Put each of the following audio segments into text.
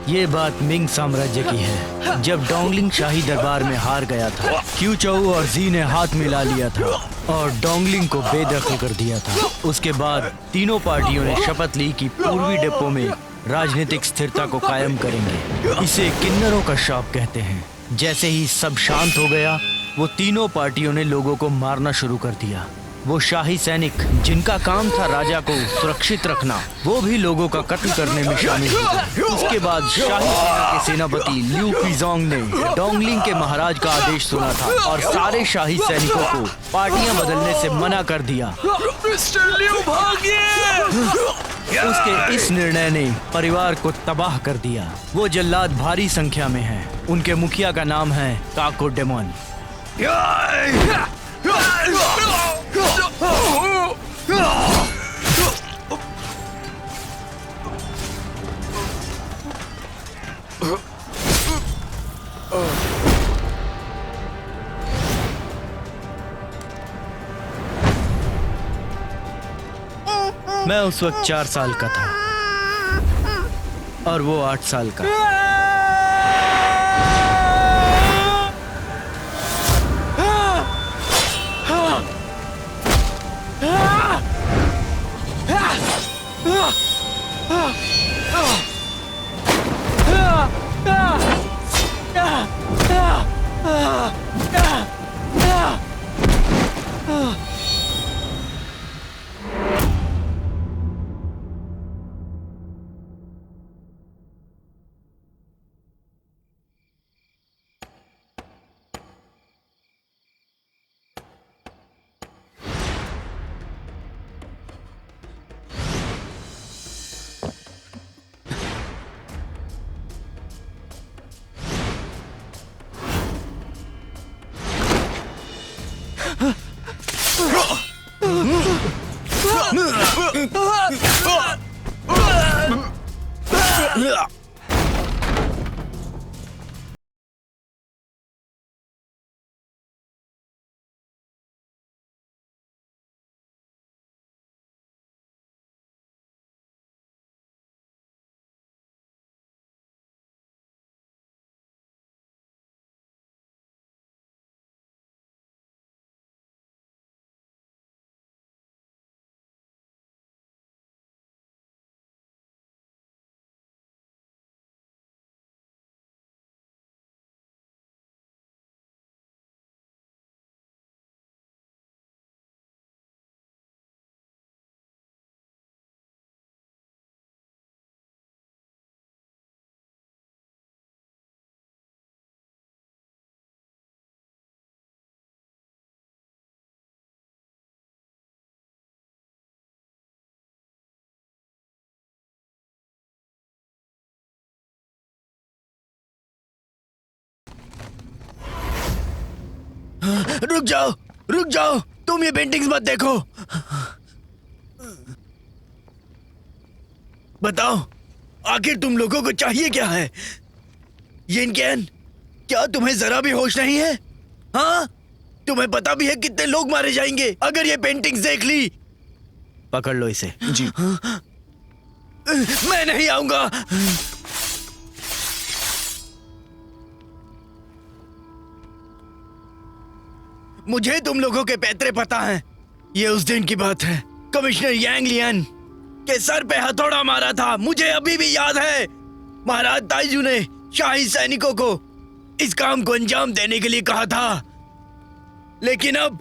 ये बात मिंग साम्राज्य की है। जब डोंगलिंग शाही दरबार में हार गया था, क्यूचाऊ और जी ने हाथ मिला लिया था और डोंगलिंग को बेदखल कर दिया था। उसके बाद तीनों पार्टियों ने शपथ ली कि पूर्वी डिप्पो में राजनीतिक स्थिरता को कायम करेंगे। इसे किन्नरों का श्राप कहते हैं। जैसे ही सब शांत हो गया, वो तीनों पार्टियों ने लोगों को मारना शुरू कर दिया। वो शाही सैनिक जिनका काम था राजा को सुरक्षित रखना, वो भी लोगों का कत्ल करने में शामिल हो गए। उसके बाद शाही सेना के सेनापति लिu पीजोंग ने डोंगलिंग के महाराज का आदेश सुना था और सारे शाही सैनिकों को पार्टियां बदलने से मना कर दिया। मिस्टर लिu भागिए! उसके इस निर्णय ने परिवार को तबाह कर दिया। वो जल्लाद भारी संख्या में हैं। उनके मुखिया का नाम है काको डेमोन। मैं उस वक्त 4 साल का था और वो 8 साल का। रुक जाओ, रुक जाओ, तुम ये पेंटिंग्स मत देखो। बताओ, आखिर तुम लोगों को चाहिए क्या है? यिनकेन, क्या तुम्हें जरा भी होश नहीं है? हाँ, तुम्हें पता भी है कितने लोग मारे जाएंगे अगर ये पेंटिंग्स देख ली? पकड़ लो इसे। जी। मैं नहीं आऊंगा। मुझे तुम लोगों के पैतरे पता हैं। ये उस दिन की बात है, कमिश्नर यांग लियन के सर पे हथौड़ा मारा था। मुझे अभी भी याद है। महाराज ताइजू ने शाही सैनिकों को इस काम को अंजाम देने के लिए कहा था, लेकिन अब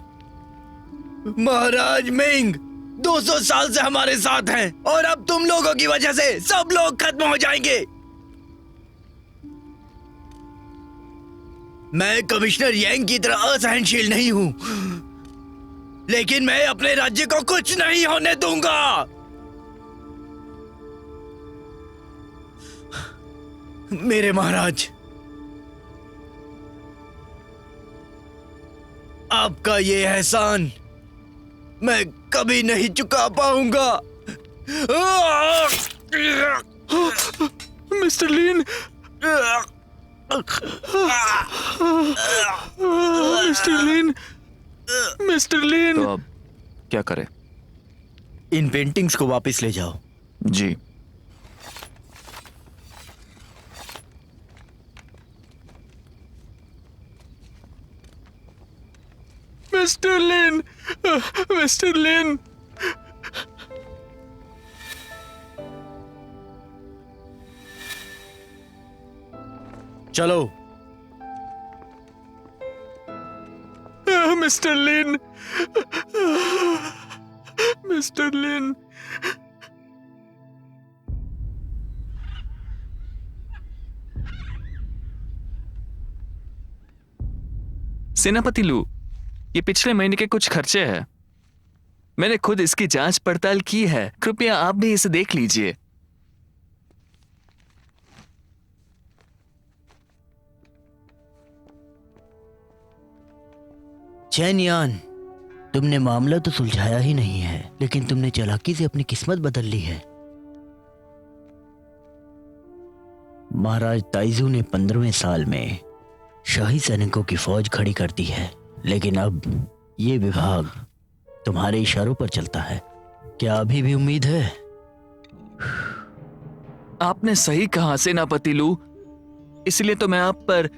महाराज मिंग 200 साल से हमारे साथ हैं और अब तुम लोगों की वजह से सब लोग खत्म हो जाएंगे। मैं कमिश्नर यांग की तरह असहनशील नहीं हूं, लेकिन मैं अपने राज्य को कुछ नहीं होने दूंगा। मेरे महाराज, आपका ये एहसान मैं कभी नहीं चुका पाऊंगा। मिस्टर लिन, मिस्टर लिन, मिस्टर लिन। तो अब क्या करें? इन पेंटिंग्स को वापस ले जाओ। जी। मिस्टर लिन, मिस्टर लिन। चलो। मिस्टर लिन, मिस्टर लिन। सेनापति लू, ये पिछले महीने के कुछ खर्चे हैं। मैंने खुद इसकी जांच पड़ताल की है, कृपया आप भी इसे देख लीजिए। चैन यान, तुमने मामला तो सुलझाया ही नहीं है, लेकिन तुमने चालाकी से अपनी किस्मत बदल ली है। महाराज ताइजू ने 15वें साल में शाही सैनिकों की फौज खड़ी कर दी है, लेकिन अब ये विभाग तुम्हारे इशारों पर चलता है। क्या अभी भी उम्मीद है? आपने सही कहा सेनापति लू, इसलिए तो मैं आप पर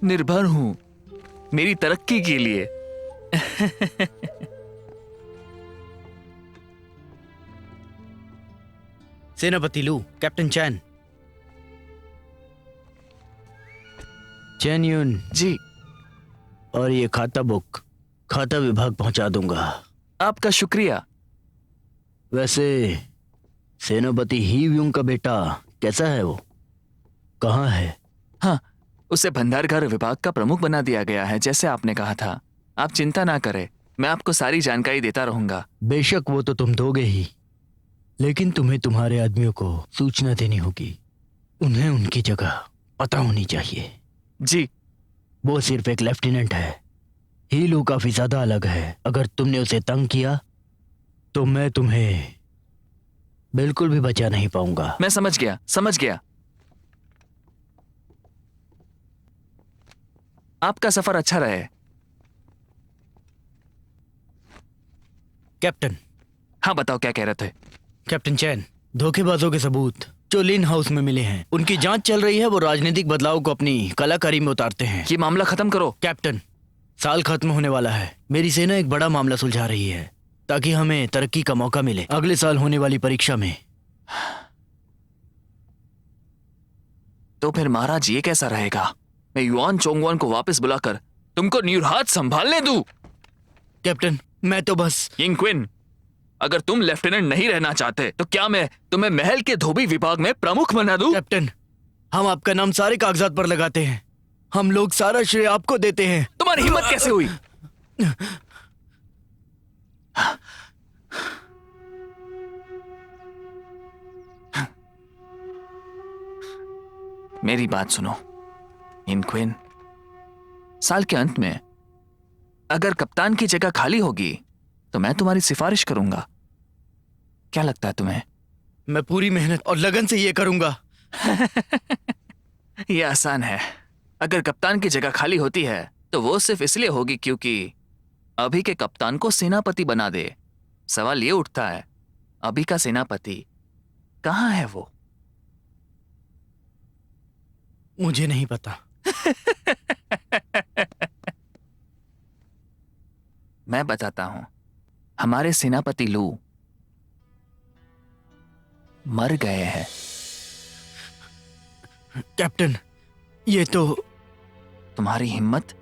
निर्भर हूं, मेरी तरक्की के लिए। सेनापति लू, कैप्टन चैन। चैन यून जी। और ये खाता बुक खाता विभाग पहुंचा दूंगा। आपका शुक्रिया। वैसे सेनापति ही व्यूंग का बेटा कैसा है? वो कहाँ है? हाँ, उसे भंडारघर विभाग का प्रमुख बना दिया गया है, जैसे आपने कहा था। आप चिंता ना करें, मैं आपको सारी जानकारी देता रहूंगा। बेशक वो तो तुम दोगे ही, लेकिन तुम्हें तुम्हारे आदमियों को सूचना देनी होगी। उन्हें उनकी जगह पता होनी चाहिए। जी। वो सिर्फ एक लेफ्टिनेंट है, हीलू काफी ज्यादा अलग है। अगर तुमने उसे तंग किया तो मैं तुम्हें बिल्कुल भी बचा नहीं पाऊंगा। मैं समझ गया, समझ गया। आपका सफर अच्छा रहे। कैप्टन। हाँ, बताओ क्या कह रहे थे? कैप्टन चैन, धोखेबाजों के सबूत जो लिन हाउस में मिले हैं, उनकी जांच चल रही है। वो राजनीतिक बदलाव को अपनी कलाकारी में उतारते हैं। ये मामला खत्म करो। कैप्टन, साल खत्म होने वाला है। मेरी सेना एक बड़ा मामला सुलझा रही है ताकि हमें तरक्की का मौका मिले अगले साल होने वाली परीक्षा में। तो फिर महाराज ये कैसा रहेगा? मैं युआन चोंगवान को वापस बुलाकर तुमको न्यूरहात संभालने दूं? कैप्टन, मैं तो बस। यिंग क्विन, अगर तुम लेफ्टिनेंट नहीं रहना चाहते तो क्या मैं तुम्हें महल के धोबी विभाग में प्रमुख बना दूं? कैप्टन, हम आपका नाम सारे कागजात पर लगाते हैं। हम लोग सारा श्रेय आपको देते हैं। तुम्हारी हिम्मत कैसे हुई? मेरी बात सुनो यिंग क्विन, साल के अंत में अगर कप्तान की जगह खाली होगी तो मैं तुम्हारी सिफारिश करूंगा। क्या लगता है तुम्हें? मैं पूरी मेहनत और लगन से ये करूंगा। यह आसान है। अगर कप्तान की जगह खाली होती है तो वो सिर्फ इसलिए होगी क्योंकि अभी के कप्तान को सेनापति बना दे। सवाल ये उठता है, अभी का सेनापति कहाँ है वो? मुझे नहीं पता। मैं बताता हूं। हमारे सेनापति लू मर गए हैं। कैप्टन, ये तो। तुम्हारी हिम्मत।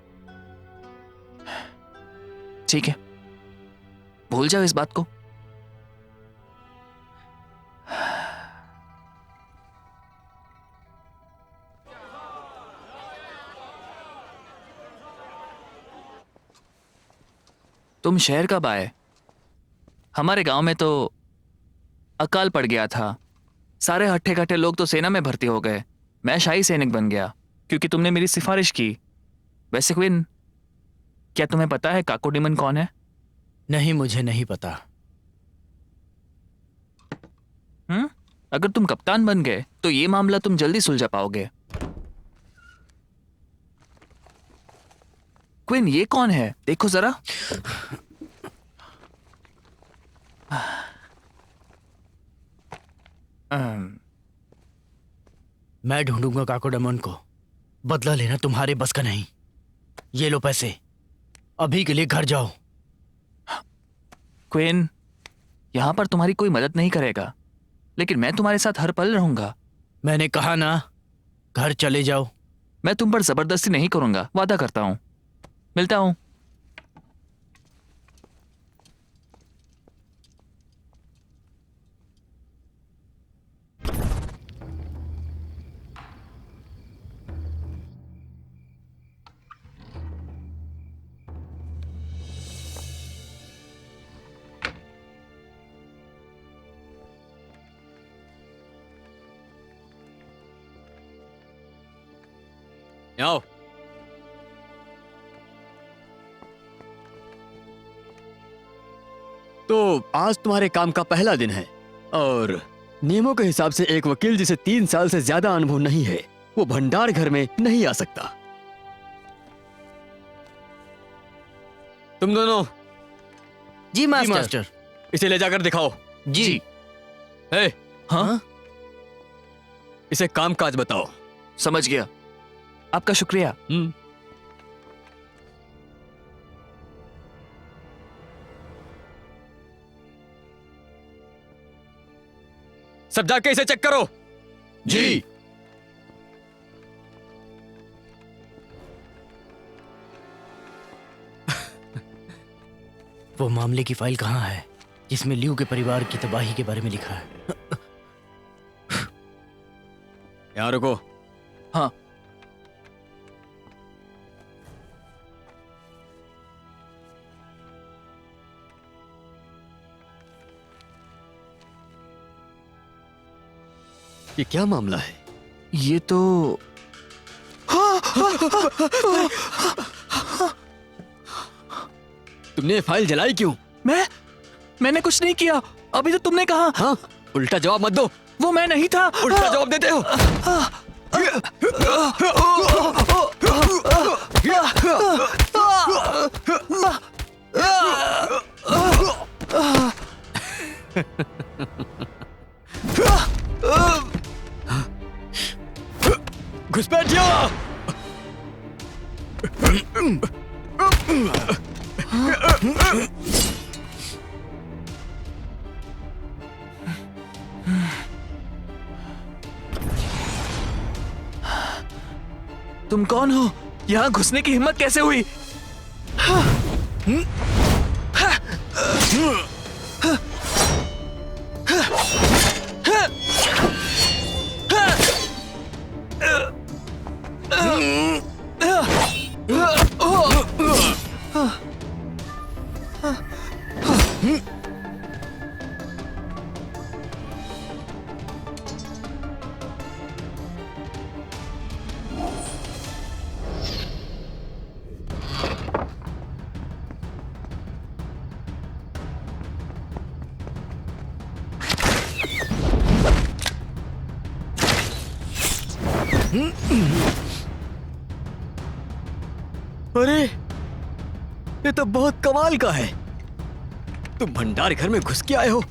ठीक है, भूल जाओ इस बात को। तुम शहर कब आए? हमारे गांव में तो अकाल पड़ गया था। सारे हट्ठे कट्ठे लोग तो सेना में भर्ती हो गए। मैं शाही सैनिक बन गया क्योंकि तुमने मेरी सिफारिश की। वैसे क्विन, क्या तुम्हें पता है काकोडिमन कौन है? नहीं, मुझे नहीं पता। अगर तुम कप्तान बन गए तो ये मामला तुम जल्दी सुलझा पाओगे। क्विन, ये कौन है? देखो जरा। मैं ढूंढूंगा काकोडमन को। बदला लेना तुम्हारे बस का नहीं। ये लो पैसे। अभी के लिए घर जाओ। क्वीन, यहाँ पर तुम्हारी कोई मदद नहीं करेगा, लेकिन मैं तुम्हारे साथ हर पल रहूंगा। मैंने कहा ना, घर चले जाओ। मैं तुम पर जबरदस्ती नहीं करूंगा, वादा करता हूं। मिलता हूं। आओ। तो आज तुम्हारे काम का पहला दिन है और नियमों के हिसाब से एक वकील जिसे 3 साल से ज्यादा अनुभव नहीं है वो भंडार घर में नहीं आ सकता। तुम दोनों जी जी, मास्टर। इसे ले जाकर दिखाओ। जी। हे, हाँ, इसे काम काज बताओ। समझ गया। आपका शुक्रिया। सब जाके इसे चेक करो। जी। वो मामले की फाइल कहाँ है जिसमें लियू के परिवार की तबाही के बारे में लिखा है? यहाँ रुको। हाँ। ये क्या मामला है? ये तो तुमने ये फाइल जलाई क्यों? मैंने कुछ नहीं किया। अभी तो तुमने कहा। हाँ, उल्टा जवाब मत दो। वो मैं नहीं था। उल्टा जवाब देते हो। घुसपैठिया। तुम कौन हो? यहाँ घुसने की हिम्मत कैसे हुई? अरे, ये तो बहुत कमाल का है। तुम भंडार घर में घुस के आए हो।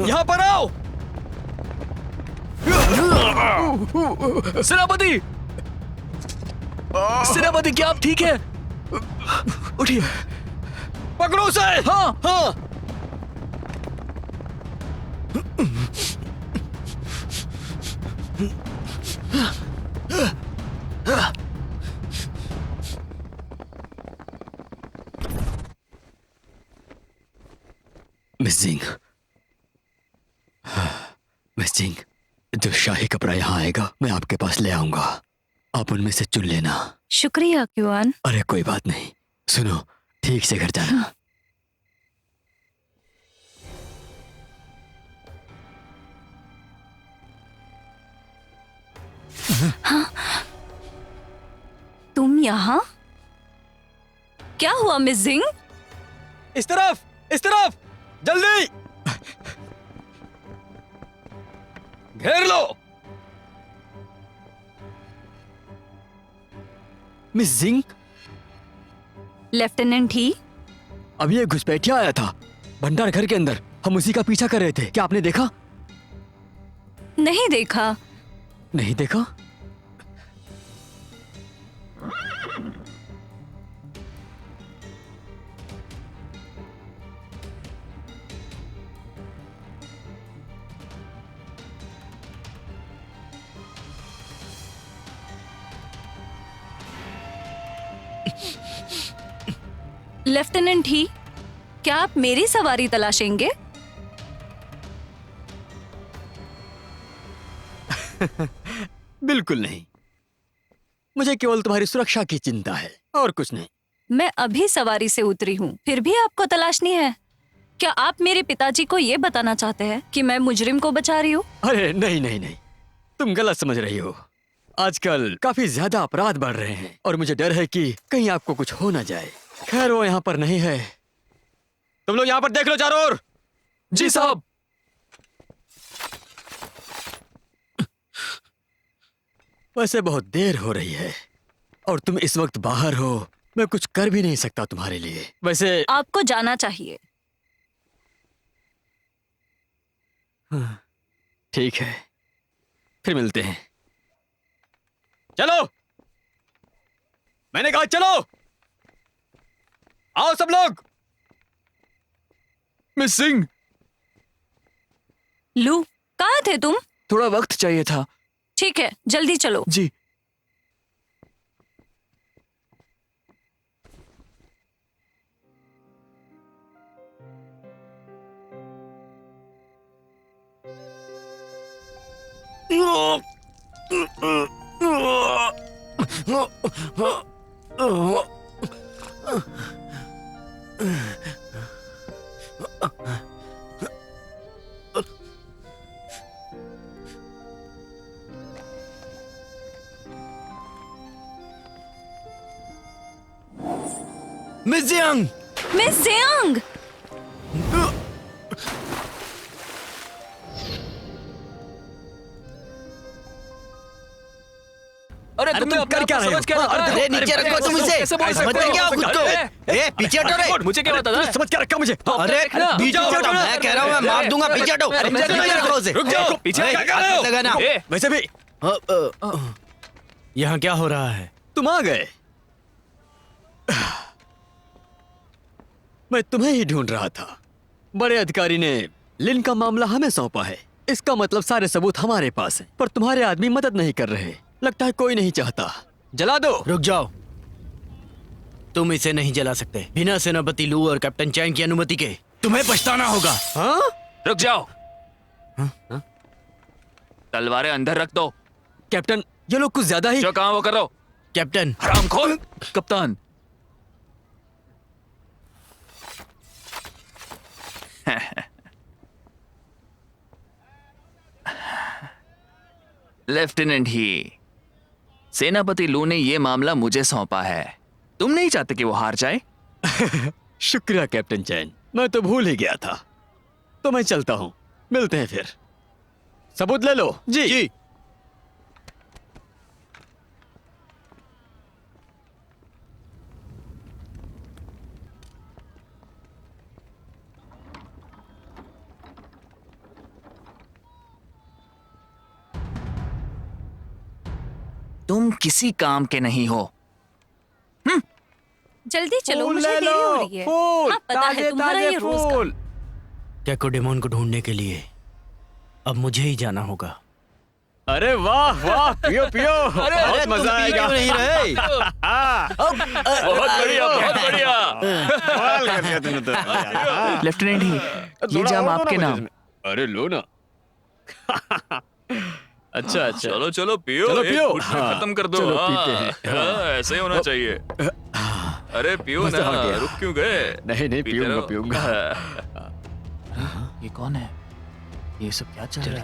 यहाँ पर आओ। सेनापति! सेनापति, क्या आप ठीक है? उठिए। पकड़ो उसे। हाँ। हाँ। मिस सिंह, मिस सिंह, जो शाही कपड़ा यहाँ आएगा मैं आपके पास ले आऊंगा। आप उनमें से चुन लेना। शुक्रिया क्यूआन। अरे कोई बात नहीं। सुनो, ठीक से घर जाना। हाँ? तुम यहाँ? क्या हुआ मिस सिंह? इस तरफ, इस तरफ, जल्दी घेर लो। मिस जिंग, लेफ्टिनेंट ही। अभी एक घुसपैठिया आया था भंडार घर के अंदर। हम उसी का पीछा कर रहे थे। क्या आपने देखा? नहीं देखा। नहीं देखा? लेफ्टिनेंट ही, क्या आप मेरी सवारी तलाशेंगे? बिल्कुल नहीं। मुझे केवल तुम्हारी सुरक्षा की चिंता है और कुछ नहीं। मैं अभी सवारी से उतरी हूँ, फिर भी आपको तलाशनी है? क्या आप मेरे पिताजी को ये बताना चाहते हैं कि मैं मुजरिम को बचा रही हूँ? अरे नहीं नहीं नहीं, तुम गलत समझ रही हो। आजकल काफी ज्यादा अपराध बढ़ रहे हैं और मुझे डर है कि कहीं आपको कुछ हो ना जाए। खैर वो यहाँ पर नहीं है। तुम लोग यहाँ पर देख लो चारों ओर। जी साहब। वैसे बहुत देर हो रही है और तुम इस वक्त बाहर हो। मैं कुछ कर भी नहीं सकता तुम्हारे लिए। वैसे आपको जाना चाहिए। ठीक है, फिर मिलते हैं। चलो, मैंने कहा चलो। आओ सब लोग। मिस सिंह, लू, कहाँ थे तुम? थोड़ा वक्त चाहिए था। ठीक है, जल्दी चलो। जी। Miss Jiang! Miss Jiang! अरे तुम तुमने कर क्या रहे हो? अरे नीचे रखो तुम इसे। समझ रहे क्या खुद को? ए पीछे हटो रे। मुझे क्या पता था? समझ क्या रखा मुझे? अरे पीछे हटो। मैं कह रहा हूँ मैं मार दूंगा। पीछे हटो। नीचे रखो उसे। रुक जाओ। पीछे ए, क्या कर रहे हो? हाथ लगाना। वैसे भी यहाँ क्या हो रहा है? तुम आ गए। मैं तुम्हें ही ढूंढ रहा था। बड़े अधिकारी ने लिन का मामला हमें सौंपा है। इसका मतलब सारे सबूत हमारे पास हैं, पर तुम्हारे आदमी मदद नहीं कर रहे। लगता है कोई नहीं चाहता। जला दो। रुक जाओ, तुम इसे नहीं जला सकते बिना सेनापति लू और कैप्टन चैंग की अनुमति के। तुम्हें पछताना होगा। हाँ? रुक जाओ। तलवारें अंदर रख दो। कैप्टन, ये लोग कुछ ज्यादा ही। जो कहा वो करो। कैप्टन, हरामखोर। कप्तान। लेफ्टिनेंट ही, सेनापति लू ने ये मामला मुझे सौंपा है। तुम नहीं चाहते कि वो हार जाए? शुक्रिया कैप्टन चैन, मैं तो भूल ही गया था। तो मैं चलता हूँ, मिलते हैं फिर। सबूत ले लो। जी। तुम किसी काम के नहीं हो। जल्दी चलो, मुझे देरी हो रही है। हाँ, पता है तुम्हारा ये रोज का। कैको डेमोन को ढूंढने के लिए अब मुझे ही जाना होगा। अरे वाह वाह, पियो पियो। बहुत मजा आएगा। नहीं रहे। बहुत बढ़िया, बहुत बढ़िया। कमाल कर दिया तुमने तो। लेफ्टिनेंट ही, ये जाम आपके नाम। अरे लो ना। अच्छा अच्छा, चलो चलो पियो। चलो एक पियो। घूंट में हाँ, खत्म कर दो। चलो हाँ, पीते हैं। हाँ, ऐसे ही होना चाहिए। अरे पियो मजा ना, आ गया। रुक क्यों गए? नहीं नहीं, पीते पीऊंगा रहो। पीऊंगा। ये कौन है? ये सब क्या चल रहा है?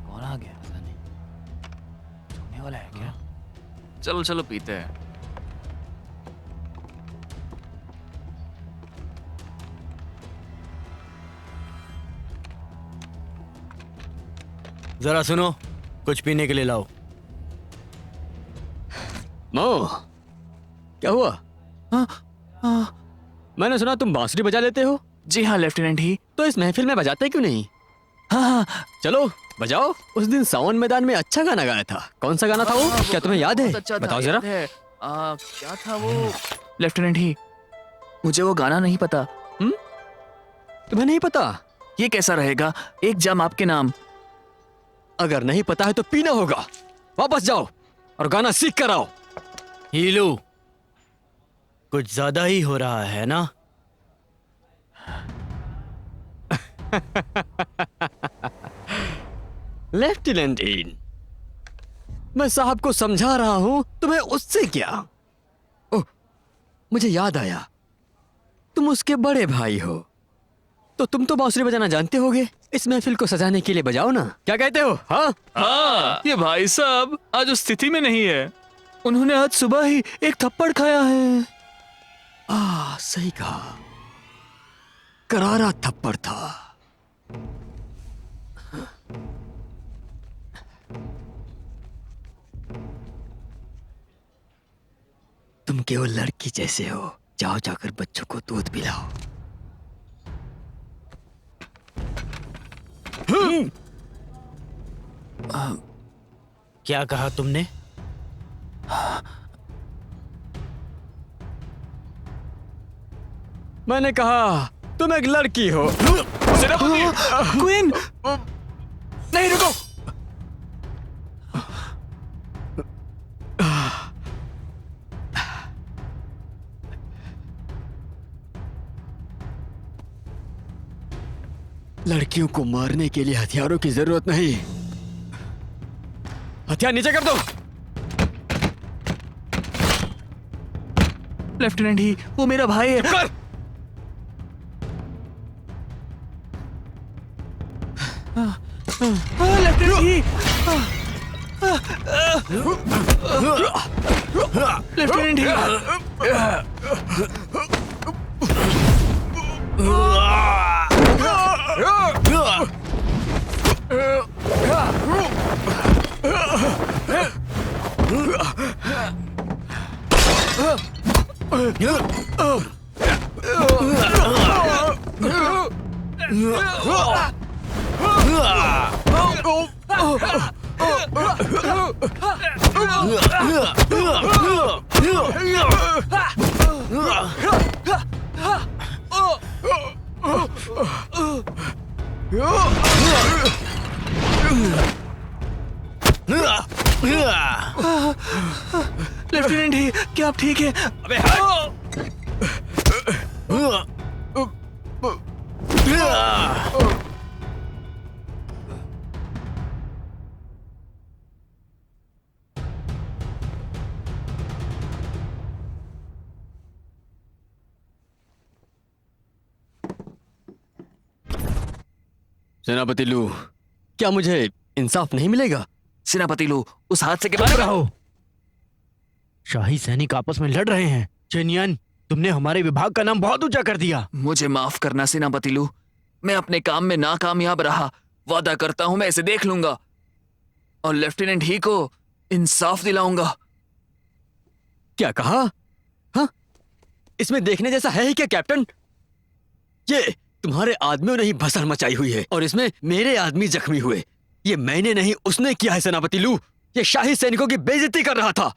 कौन आ गया? पता नहीं। छूने वाला है क्या? चलो चलो पीते हैं। जरा सुनो, कुछ पीने के लिए लाओ। मो, क्या हुआ? मैंने सुना तुम बांसुरी बजा लेते हो। जी हाँ लेफ्टिनेंट ही। तो इस महफिल में बजाते क्यों नहीं? हाँ, चलो बजाओ। उस दिन सावन मैदान में अच्छा गाना गाया था। कौन सा गाना था वो? क्या तुम्हें याद है? बहुत अच्छा था, बताओ जरा। याद है। क्या था वो? लेफ्टिनेंट ही, मुझे वो गाना नहीं पता। तुम्हें नहीं पता? ये कैसा रहेगा, एक जाम आपके नाम। अगर नहीं पता है तो पीना होगा। वापस जाओ और गाना सीख कर आओ। हीलू, कुछ ज्यादा ही हो रहा है ना? लेफ्टिनेंट इन, मैं साहब को समझा रहा हूं, तुम्हें उससे क्या? ओह, मुझे याद आया, तुम उसके बड़े भाई हो, तो तुम तो बांसुरी बजाना जानते होगे। इस महफिल को सजाने के लिए बजाओ ना। क्या कहते हो? हाँ, ये भाई साहब आज उस स्थिति में नहीं है। उन्होंने आज सुबह ही एक थप्पड़ खाया है। सही कहा, करारा थप्पड़ था। तुम केवल लड़की जैसे हो। जाओ जाकर बच्चों को दूध पिलाओ। क्या कहा तुमने? मैंने कहा तुम एक लड़की हो। क्वीन, नहीं, रुको। लड़कियों को मारने के लिए हथियारों की जरूरत नहीं। हथियार नीचे कर दो। लेफ्टिनेंट ही, वो मेरा भाई है। कर। लेफ्टिनेंट ही, लेफ्टिनेंट ही, लेफ्टिनेंट ही, क्या आप ठीक है? अबे हट। सेनापति लू, क्या मुझे इंसाफ नहीं मिलेगा? सेनापति लू, उस हादसे के बारे में रहो। शाही सैनिक आपस में लड़ रहे हैं। चेनियन, तुमने हमारे विभाग का नाम बहुत ऊंचा कर दिया। मुझे माफ करना सेनापति लू, मैं अपने काम में नाकामयाब रहा। वादा करता हूं मैं इसे देख लूंगा और लेफ्टिनेंट ही को इंसाफ दिलाऊंगा। क्या कहा? हाँ, इसमें देखने जैसा है ही क्या कैप्टन? ये तुम्हारे आदमियों ने ही भसड़ मचाई हुई है और इसमें मेरे आदमी जख्मी हुए। ये मैंने नहीं, उसने किया है सेनापति लू। ये शाही सैनिकों की बेइज्जती कर रहा था।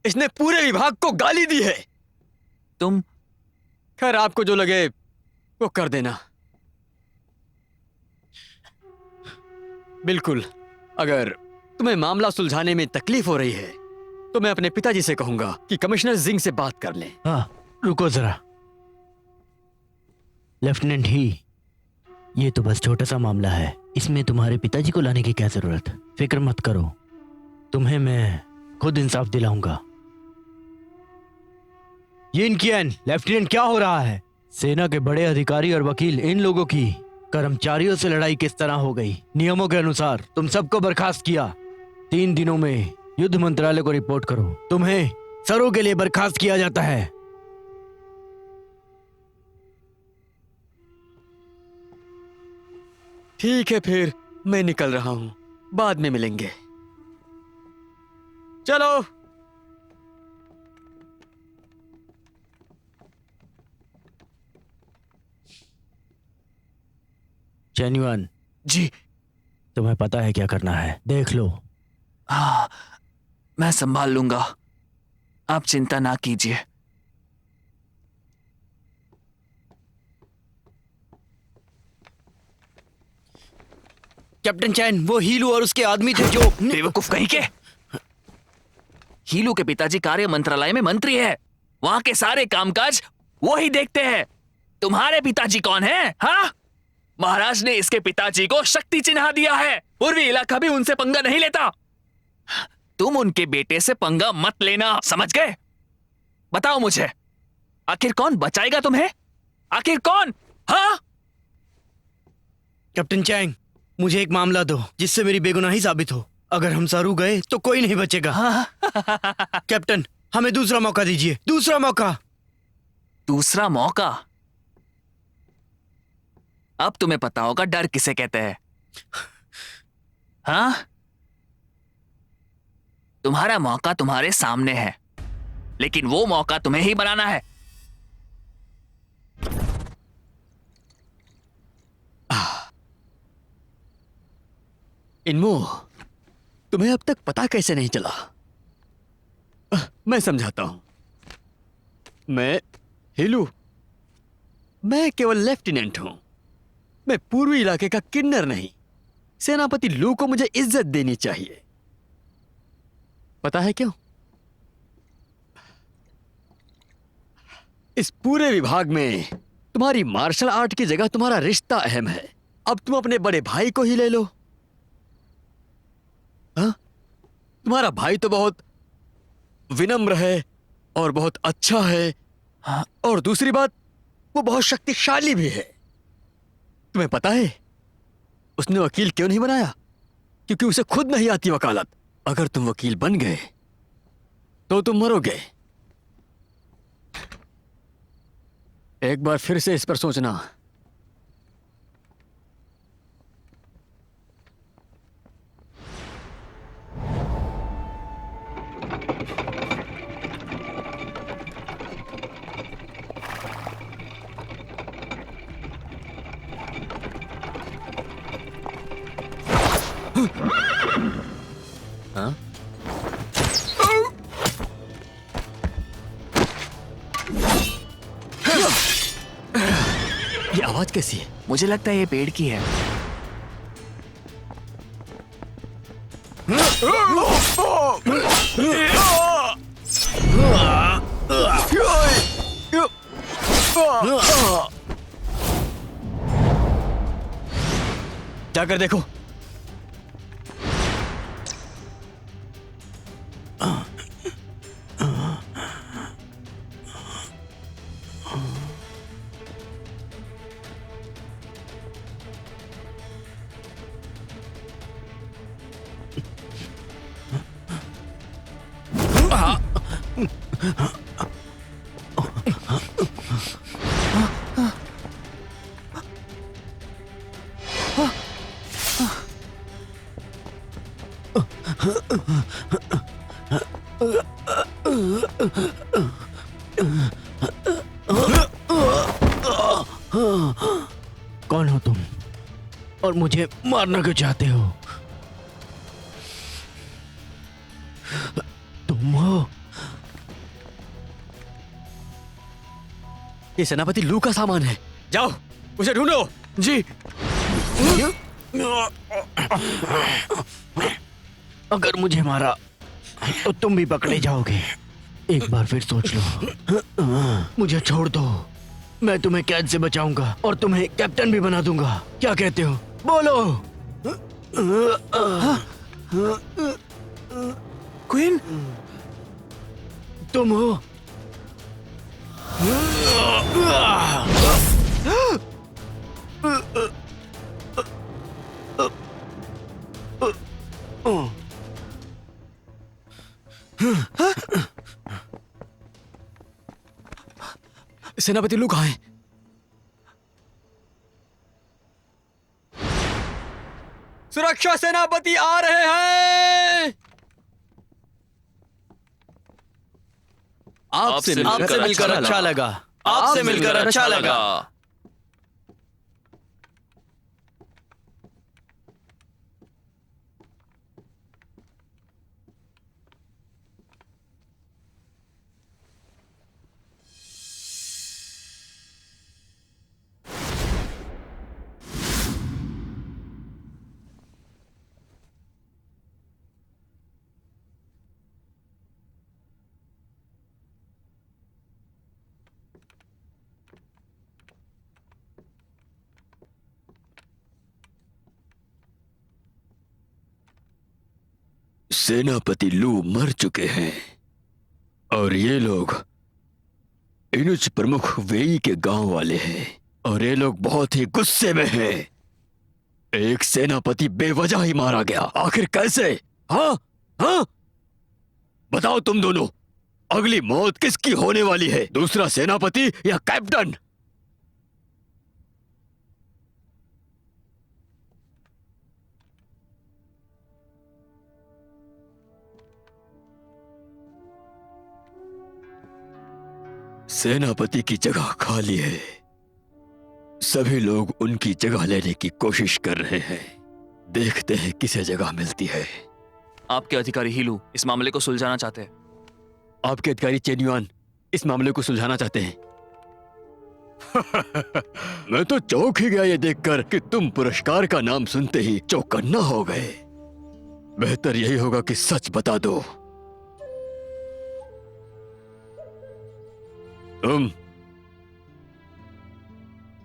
इसने पूरे विभाग को गाली दी है। तुम खैर, आपको जो लगे वो कर देना। बिल्कुल, अगर तुम्हें मामला सुलझाने में तकलीफ हो रही है तो मैं अपने पिताजी से कहूंगा कि कमिश्नर जिंग से बात कर लें। हाँ, रुको जरा। लेफ्टिनेंट ही, ये तो बस छोटा सा मामला है। इसमें तुम्हारे पिताजी को लाने की क्या जरूरत? फिक्र मत करो, तुम्हें मैं खुद इंसाफ दिलाऊंगा। यिन कियन, लेफ्टिनेंट क्या हो रहा है? सेना के बड़े अधिकारी और वकील, इन लोगों की कर्मचारियों से लड़ाई किस तरह हो गई? नियमों के अनुसार तुम सबको बर्खास्त किया। 3 दिनों में युद्ध मंत्रालय को रिपोर्ट करो। तुम्हें सरों के लिए बर्खास्त किया जाता है। ठीक है, फिर मैं निकल रहा हूं। बाद में मिलेंगे। चलो। जेन्युइन, जी। तुम्हें पता है क्या करना है, देख लो। हाँ, मैं संभाल लूंगा, आप चिंता ना कीजिए। कैप्टन चैन, वो हीलू और उसके आदमी थे जो बेवकूफ कहीं के। हीलू के पिताजी कार्य मंत्रालय में मंत्री है, वहां के सारे कामकाज वो ही देखते हैं। तुम्हारे पिताजी कौन है? हाँ, महाराज ने इसके पिताजी को शक्ति चिन्ह दिया है। पूर्वी इलाका भी उनसे पंगा नहीं लेता। तुम उनके बेटे से पंगा मत लेना, समझ गए? बताओ मुझे, आखिर कौन बचाएगा तुम्हें? आखिर कौन? हाँ? कैप्टन चैंग, मुझे एक मामला दो जिससे मेरी बेगुनाही साबित हो। अगर हम सारू गए तो कोई नहीं बचेगा। कैप्टन, हमें दूसरा मौका दीजिए, दूसरा मौका। दूसरा मौका? अब तुम्हें पता होगा डर किसे कहते हैं। हाँ, तुम्हारा मौका तुम्हारे सामने है, लेकिन वो मौका तुम्हें ही बनाना है। इनमो, तुम्हें अब तक पता कैसे नहीं चला? मैं समझाता हूं। मैं हीलू, मैं केवल लेफ्टिनेंट हूं। मैं पूर्वी इलाके का किन्नर नहीं। सेनापति लू को मुझे इज्जत देनी चाहिए। पता है क्यों? इस पूरे विभाग में तुम्हारी मार्शल आर्ट की जगह तुम्हारा रिश्ता अहम है। अब तुम अपने बड़े भाई को ही ले लो। हाँ? तुम्हारा भाई तो बहुत विनम्र है और बहुत अच्छा है। हाँ? और दूसरी बात, वो बहुत शक्तिशाली भी है। तुम्हें पता है उसने वकील क्यों नहीं बनाया? क्योंकि उसे खुद नहीं आती वकालत। अगर तुम वकील बन गए तो तुम मरोगे। एक बार फिर से इस पर सोचना। हाँ? ये आवाज कैसी है? मुझे लगता है ये पेड़ की है। जाकर देखो। कौन हो तुम और मुझे मारना क्यों चाहते हो? तुम हो? ये सेनापति लू का सामान है। जाओ उसे ढूंढो। जी। अगर मुझे मारा तो तुम भी पकड़े जाओगे। एक बार फिर सोच लो। मुझे छोड़ दो, मैं तुम्हें कैद से बचाऊंगा और तुम्हें कैप्टन भी बना दूंगा। क्या कहते हो? बोलो। क्वीन, तुम हो? सेनापति लू कहाँ है? सुरक्षा सेनापति आ रहे हैं। आपसे मिलकर अच्छा लगा। आपसे मिलकर अच्छा लगा। सेनापति लू मर चुके हैं और ये लोग इनुच प्रमुख वेई के गांव वाले हैं और ये लोग बहुत ही गुस्से में हैं। एक सेनापति बेवजह ही मारा गया, आखिर कैसे? हाँ हाँ, बताओ तुम दोनों, अगली मौत किसकी होने वाली है, दूसरा सेनापति या कैप्टन? सेनापति की जगह खाली है, सभी लोग उनकी जगह लेने की कोशिश कर रहे हैं। देखते हैं किसे जगह मिलती है। आपके अधिकारी हीलू इस मामले को सुलझाना चाहते हैं। आपके अधिकारी चेन्युआन इस मामले को सुलझाना चाहते हैं। मैं तो चौंक ही गया ये देखकर कि तुम पुरस्कार का नाम सुनते ही चौकन्ना हो गए। बेहतर यही होगा कि सच बता दो। तुम?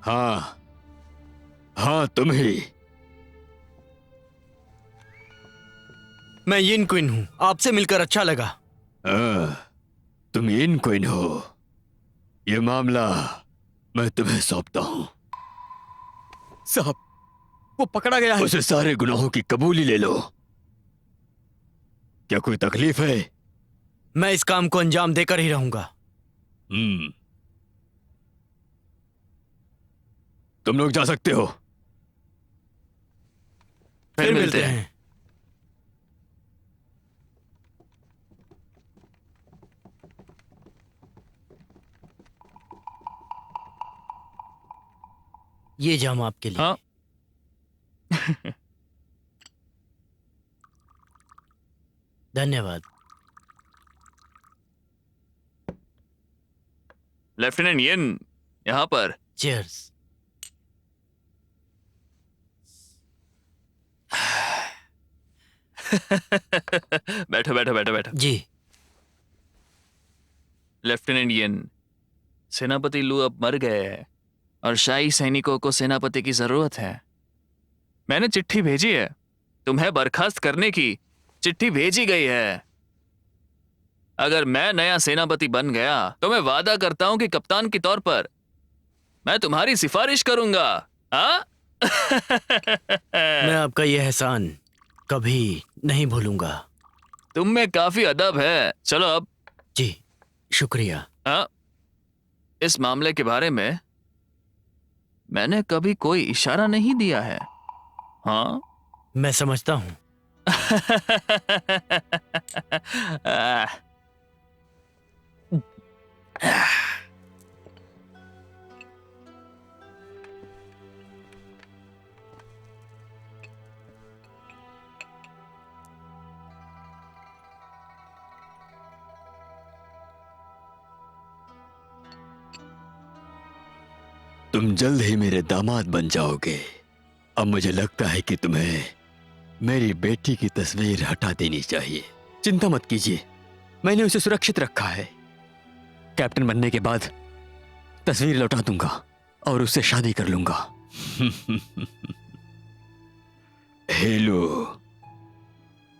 हाँ हाँ, तुम ही। मैं यिन क्विन हूँ, आपसे मिलकर अच्छा लगा। तुम यिन क्विन हो, ये मामला मैं तुम्हें सौंपता हूं। साहब, वो पकड़ा गया है। उसे सारे गुनाहों की कबूली ले लो। क्या कोई तकलीफ है? मैं इस काम को अंजाम देकर ही रहूंगा। तुम लोग जा सकते हो। फिर मिलते हैं। ये जाम आपके लिए। हाँ। धन्यवाद। लेफ्टिनेंट येन यहाँ पर। चीयर्स। बैठो बैठो बैठो बैठो। जी। लेफ्टिनेंट येन, सेनापति लू अब मर गए हैं और शाही सैनिकों को सेनापति की जरूरत है। मैंने चिट्ठी भेजी है, तुम्हें बर्खास्त करने की चिट्ठी भेजी गई है। अगर मैं नया सेनापति बन गया तो मैं वादा करता हूं कि कप्तान के तौर पर मैं तुम्हारी सिफारिश करूंगा। हाँ? मैं आपका यह एहसान कभी नहीं भूलूंगा। तुम में काफी अदब है। चलो अब। जी, शुक्रिया। हाँ, इस मामले के बारे में मैंने कभी कोई इशारा नहीं दिया है। हाँ, मैं समझता हूं। तुम जल्द ही मेरे दामाद बन जाओगे। अब मुझे लगता है कि तुम्हें मेरी बेटी की तस्वीर हटा देनी चाहिए। चिंता मत कीजिए, मैंने उसे सुरक्षित रखा है। कैप्टन बनने के बाद तस्वीर लौटा दूंगा और उससे शादी कर लूंगा। हेलो,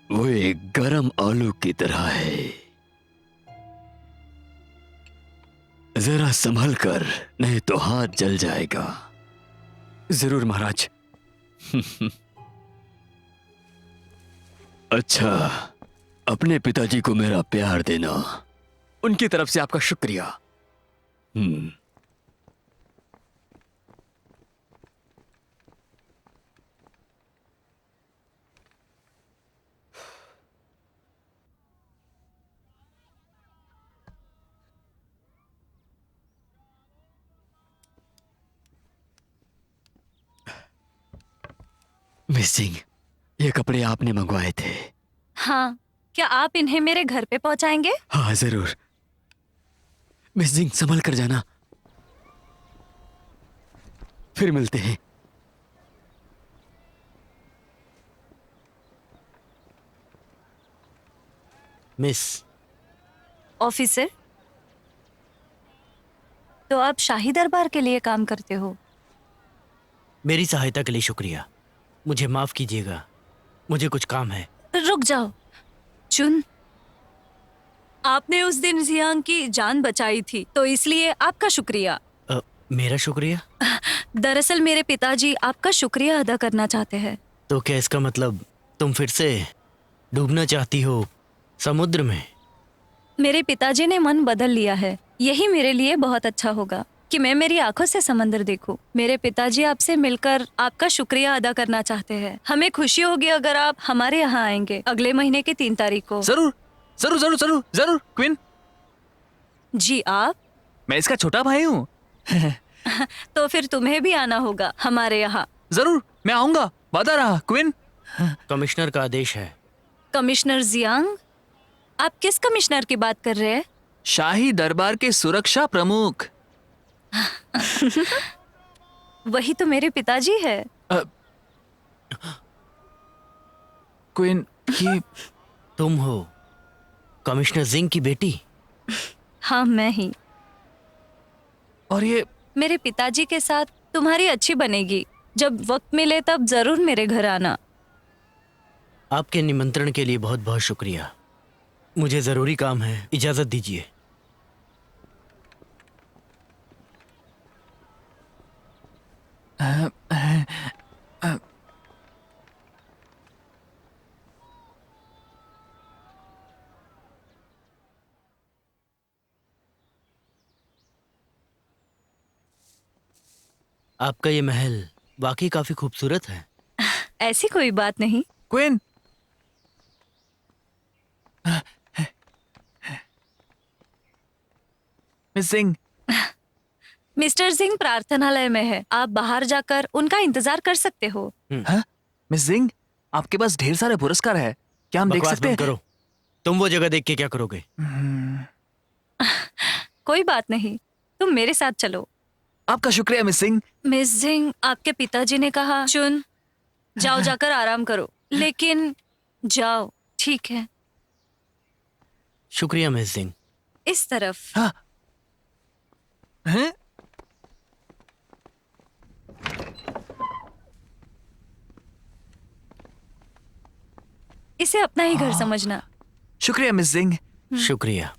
वो एक गरम आलू की तरह है, जरा संभल कर, नहीं तो हाथ जल जाएगा। जरूर महाराज। अच्छा, अपने पिताजी को मेरा प्यार देना। उनकी तरफ से आपका शुक्रिया। मिस सिंह, ये कपड़े आपने मंगवाए थे। हाँ, क्या आप इन्हें मेरे घर पे पहुंचाएंगे? हाँ जरूर। मिस सिंह, संभल कर जाना, फिर मिलते हैं। मिस, ऑफिसर, तो आप शाही दरबार के लिए काम करते हो? मेरी सहायता के लिए शुक्रिया। मुझे माफ कीजिएगा, मुझे कुछ काम है। रुक जाओ चुन, आपने उस दिन जियांग की जान बचाई थी, तो इसलिए आपका शुक्रिया। मेरा शुक्रिया? दरअसल मेरे पिताजी आपका शुक्रिया अदा करना चाहते हैं। तो क्या इसका मतलब तुम फिर से डूबना चाहती हो समुद्र में? मेरे पिताजी ने मन बदल लिया है। यही मेरे लिए बहुत अच्छा होगा कि मैं मेरी आंखों से समंदर देखूं। मेरे पिताजी आपसे मिलकर आपका शुक्रिया अदा करना चाहते हैं। हमें खुशी होगी अगर आप हमारे यहाँ आएंगे अगले महीने की 3 तारीख को। जरूर जरूर जरूर जरूर जरूर क्वीन। जी आप? मैं इसका छोटा भाई हूँ। तो फिर तुम्हें भी आना होगा हमारे यहाँ। जरूर, मैं आऊंगा, वादा रहा क्वीन। कमिश्नर का आदेश है। Commissioner Jiang? आप किस कमिश्नर की बात कर रहे हैं? शाही दरबार के सुरक्षा प्रमुख। वही तो मेरे पिताजी है। क्वीन, ये तुम हो कमिश्नर जिंग की बेटी? हाँ, मैं ही। और ये मेरे पिताजी के साथ तुम्हारी अच्छी बनेगी। जब वक्त मिले तब जरूर मेरे घर आना। आपके निमंत्रण के लिए बहुत बहुत शुक्रिया। मुझे जरूरी काम है, इजाजत दीजिए। आपका ये महल वाकई काफी खूबसूरत है। ऐसी कोई बात नहीं। Queen, miss Singh, mister Singh प्रार्थनालय में है। आप बाहर जाकर उनका इंतजार कर सकते हो। हाँ? मिस सिंह, आपके पास ढेर सारे पुरस्कार है, क्या हम देख बकवास सकते बंद हैं? करो। तुम वो जगह देख के क्या करोगे? कोई बात नहीं, तुम मेरे साथ चलो। आपका शुक्रिया मिस सिंह। मिस सिंह, आपके पिताजी ने कहा चुन जाओ, जाकर आराम करो। लेकिन जाओ, ठीक है? शुक्रिया मिस सिंह। इस तरफ। हाँ। हैं? इसे अपना ही घर समझना। शुक्रिया मिस सिंह। शुक्रिया।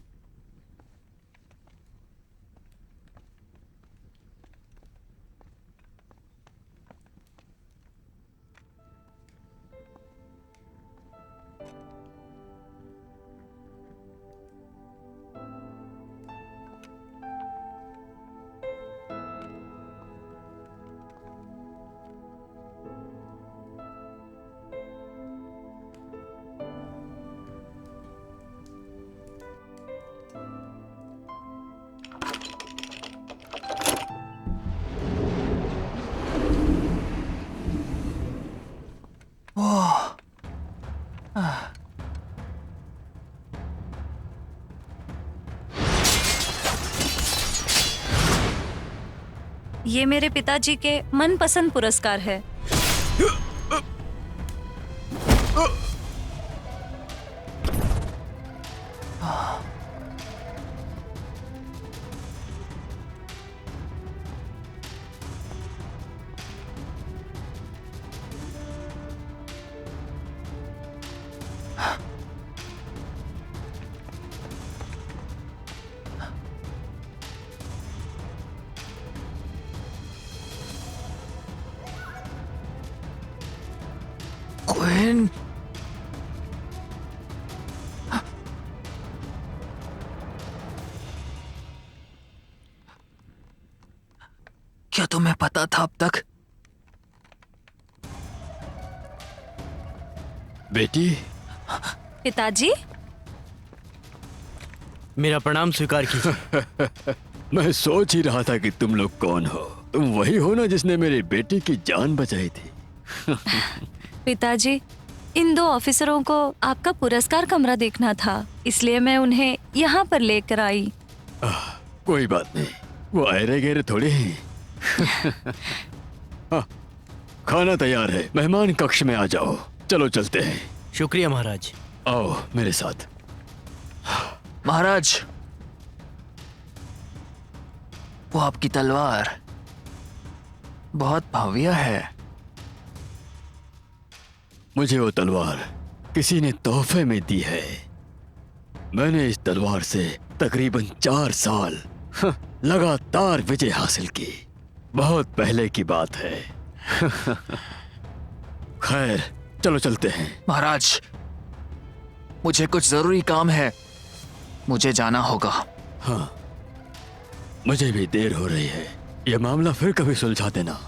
ये मेरे पिताजी के मनपसंद पुरस्कार है। क्वीन, क्या तुम्हें पता था अब तक? बेटी, पिताजी, मेरा प्रणाम स्वीकार कीजिए। मैं सोच ही रहा था कि तुम लोग कौन हो। तुम वही हो ना जिसने मेरी बेटी की जान बचाई थी? पिताजी, इन 2 ऑफिसरों को आपका पुरस्कार कमरा देखना था, इसलिए मैं उन्हें यहाँ पर लेकर आई। कोई बात नहीं, वो अरे गहरे थोड़े ही। हाँ, खाना तैयार है, मेहमान कक्ष में आ जाओ। चलो चलते हैं। शुक्रिया महाराज। आओ मेरे साथ। महाराज, वो आपकी तलवार बहुत भव्य है। मुझे वो तलवार किसी ने तोहफे में दी है। मैंने इस तलवार से तकरीबन 4 साल लगातार विजय हासिल की। बहुत पहले की बात है। खैर, चलो चलते हैं। महाराज, मुझे कुछ जरूरी काम है, मुझे जाना होगा। हाँ, मुझे भी देर हो रही है। यह मामला फिर कभी सुलझा देना।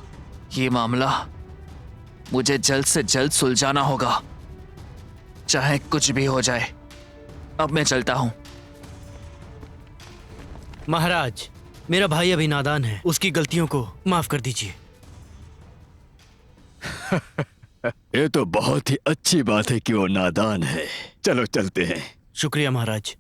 ये मामला मुझे जल्द से जल्द सुलझाना होगा, चाहे कुछ भी हो जाए। अब मैं चलता हूं। महाराज, मेरा भाई अभी नादान है, उसकी गलतियों को माफ कर दीजिए। ये तो बहुत ही अच्छी बात है कि वो नादान है। चलो चलते हैं। शुक्रिया महाराज।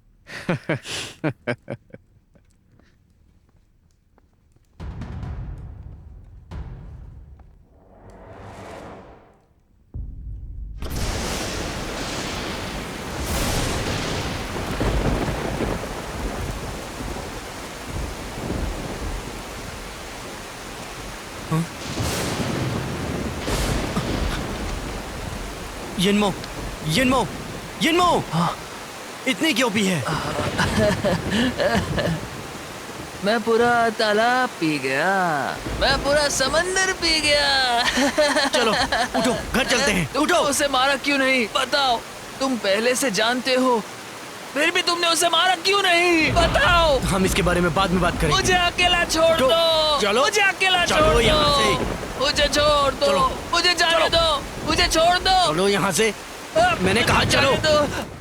यिनमो, यिनमो, यिनमो! इतनी क्यों पी है? मैं पूरा तालाब पी गया, मैं पूरा समंदर पी गया। चलो उठो, घर चलते हैं। तुमने उसे मारा क्यों नहीं? बताओ। तुम पहले से जानते हो, फिर भी तुमने उसे मारा क्यों नहीं? बताओ। हम इसके बारे में बाद में बात करेंगे। मुझे अकेला छोड़ दो। चलो, मुझे अकेला चलो छोड़ यहाँ दो। से। मुझे छोड़ दो। चलो, मुझे जाने चलो। दो। मुझे छोड़ दो। चलो यहाँ से। मैंने कहा चलो। जाने दो।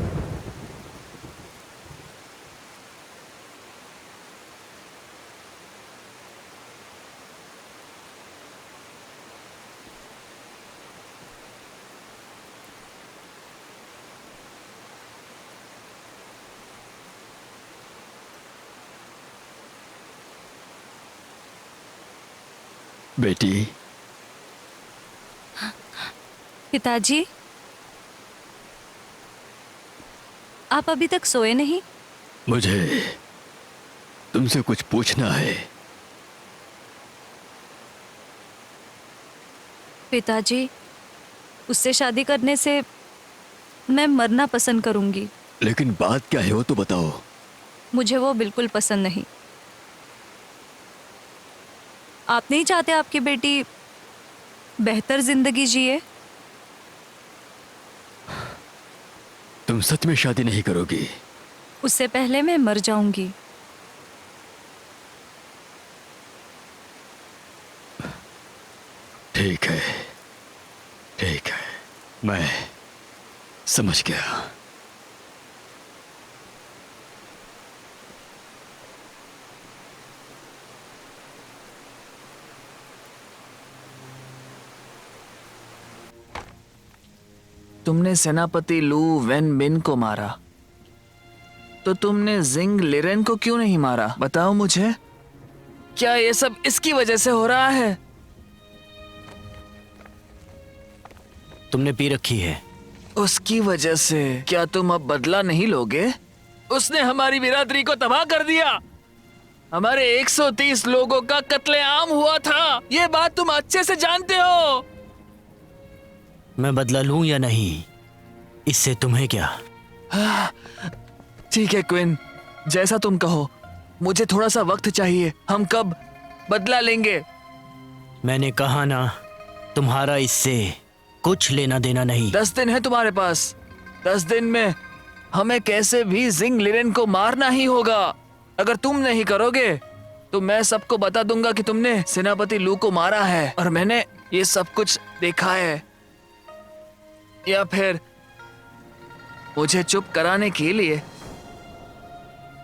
बेटी, पिताजी, आप अभी तक सोए नहीं? मुझे तुमसे कुछ पूछना है। पिताजी, उससे शादी करने से मैं मरना पसंद करूंगी। लेकिन बात क्या है वो तो बताओ। मुझे वो बिल्कुल पसंद नहीं। आप नहीं चाहते आपकी बेटी बेहतर जिंदगी जिए? तुम सच में शादी नहीं करोगी? उससे पहले मैं मर जाऊंगी। ठीक है, ठीक है, मैं समझ गया। तुमने सेनापति लू वेन मिन को मारा, तो तुमने जिंग लिरेन को क्यों नहीं मारा? बताओ मुझे। क्या ये सब इसकी वजह से हो रहा है? तुमने पी रखी है। उसकी वजह से? क्या तुम अब बदला नहीं लोगे? उसने हमारी बिरादरी को तबाह कर दिया। हमारे 130 लोगों का कत्लेआम हुआ था। ये बात तुम अच्छे से जानते हो। मैं बदला लूं या नहीं, इससे तुम्हें क्या? ठीक है क्विन, जैसा तुम कहो। मुझे थोड़ा सा वक्त चाहिए। हम कब बदला लेंगे? मैंने कहा ना, तुम्हारा इससे कुछ लेना देना नहीं। 10 दिन है तुम्हारे पास। 10 दिन में हमें कैसे भी जिंग लिरेन को मारना ही होगा। अगर तुम नहीं करोगे तो मैं सबको बता दूंगा कि तुमने सेनापति लू को मारा है और मैंने ये सब कुछ देखा है। या फिर मुझे चुप कराने के लिए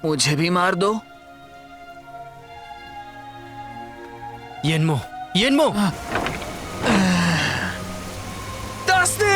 मुझे भी मार दो। यिनमो, यिनमो! 10 दिन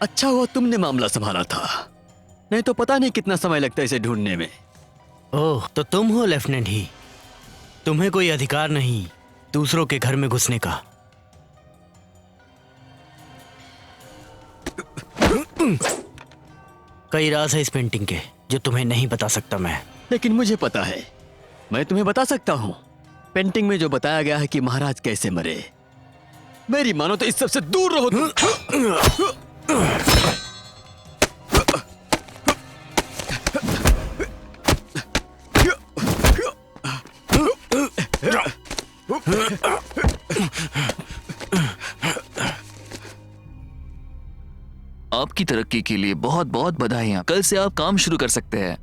अच्छा हुआ तुमने मामला संभाला था, नहीं तो पता नहीं कितना समय लगता इसे ढूंढने में। ओह, तो तुम हो लेफ्टिनेंट ही। तुम्हें कोई अधिकार नहीं दूसरों के घर में घुसने का। कई राज है इस पेंटिंग के जो तुम्हें नहीं बता सकता मैं। लेकिन मुझे पता है, मैं तुम्हें बता सकता हूँ। पेंटिंग में जो बताया गया है कि महाराज कैसे मरे, मेरी मानो तो इस सबसे दूर रहो तुम। आपकी तरक्की के लिए बहुत बहुत बधाइयां। कल से आप काम शुरू कर सकते हैं।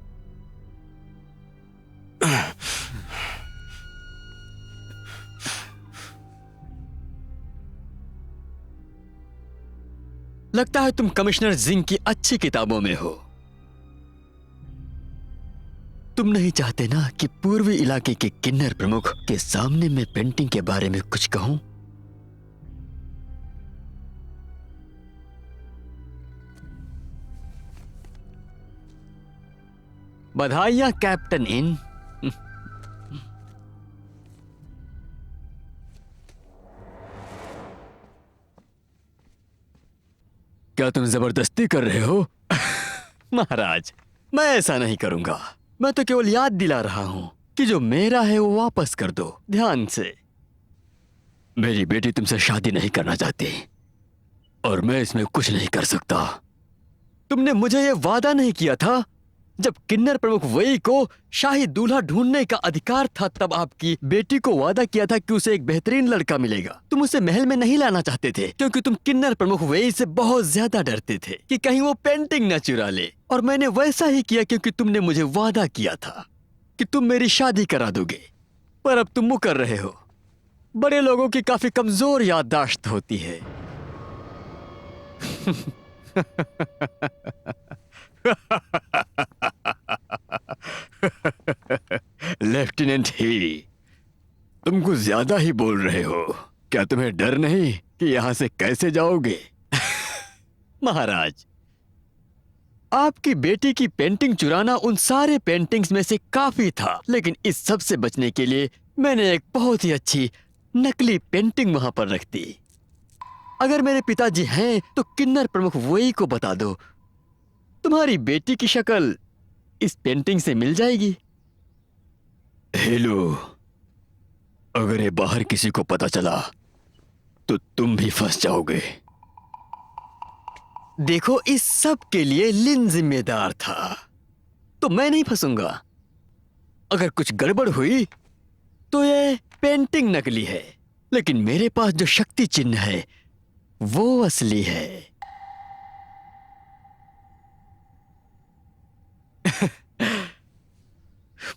लगता है तुम कमिश्नर जिंग की अच्छी किताबों में हो। तुम नहीं चाहते ना कि पूर्वी इलाके के किन्नर प्रमुख के सामने मैं पेंटिंग के बारे में कुछ कहूं? बधाइयां कैप्टन इन। क्या तुम जबरदस्ती कर रहे हो? महाराज, मैं ऐसा नहीं करूंगा। मैं तो केवल याद दिला रहा हूं कि जो मेरा है वो वापस कर दो। ध्यान से। मेरी बेटी तुमसे शादी नहीं करना चाहती और मैं इसमें कुछ नहीं कर सकता। तुमने मुझे यह वादा नहीं किया था जब किन्नर प्रमुख वेई को शाही दूल्हा ढूंढने का अधिकार था, तब आपकी बेटी को वादा किया था कि उसे एक बेहतरीन लड़का मिलेगा। तुम उसे महल में नहीं लाना चाहते थे क्योंकि तुम किन्नर प्रमुख वेई से बहुत ज्यादा डरते थे कि कहीं वो पेंटिंग न चुरा ले। और मैंने वैसा ही किया क्योंकि तुमने मुझे वादा किया था कि तुम मेरी शादी करा दोगे। पर अब तुम मुकर रहे हो। बड़े लोगों की काफी कमजोर याददाश्त होती है। लेफ्टिनेंट ही, तुम कुछ ज्यादा ही बोल रहे हो। क्या तुम्हें डर नहीं कि यहां से कैसे जाओगे? महाराज, आपकी बेटी की पेंटिंग चुराना उन सारे पेंटिंग्स में से काफी था, लेकिन इस सब से बचने के लिए मैंने एक बहुत ही अच्छी नकली पेंटिंग वहां पर रख दी। अगर मेरे पिताजी हैं तो किन्नर प्रमुख वेई को बता दो, तुम्हारी बेटी की शक्ल इस पेंटिंग से मिल जाएगी। हेलो, अगर ये बाहर किसी को पता चला तो तुम भी फंस जाओगे। देखो, इस सब के लिए लिन जिम्मेदार था, तो मैं नहीं फंसूंगा। अगर कुछ गड़बड़ हुई तो ये पेंटिंग नकली है, लेकिन मेरे पास जो शक्ति चिन्ह है वो असली है।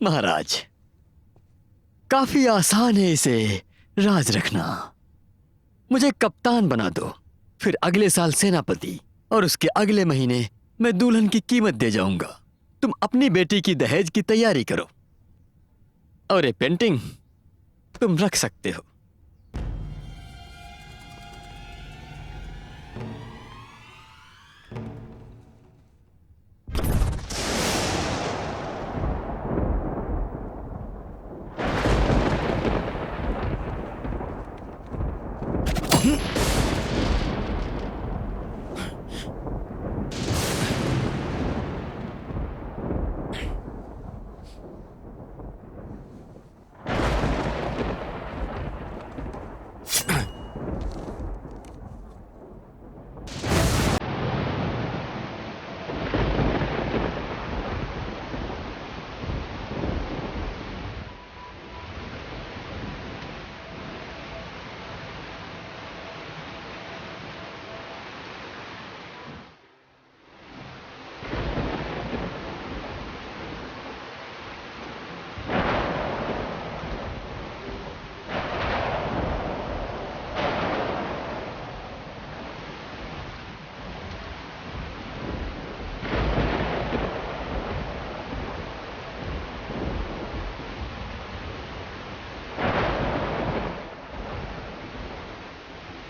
महाराज, काफी आसान है इसे राज रखना। मुझे कप्तान बना दो, फिर अगले साल सेनापति, और उसके अगले महीने मैं दुल्हन की कीमत दे जाऊंगा। तुम अपनी बेटी की दहेज की तैयारी करो, और ये पेंटिंग तुम रख सकते हो।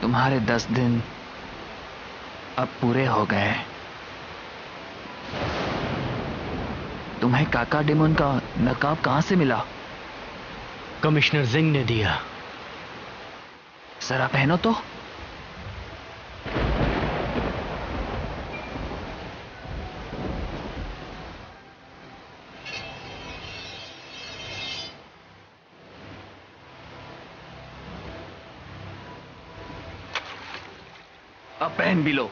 तुम्हारे 10 दिन अब पूरे हो गए। तुम्हें काका डेमोन का नकाब कहां से मिला? कमिश्नर जिंग ने दिया। जरा पहनो तो। अब पहन भी लो।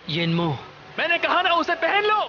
येनमो, मैंने कहा ना उसे पहन लो।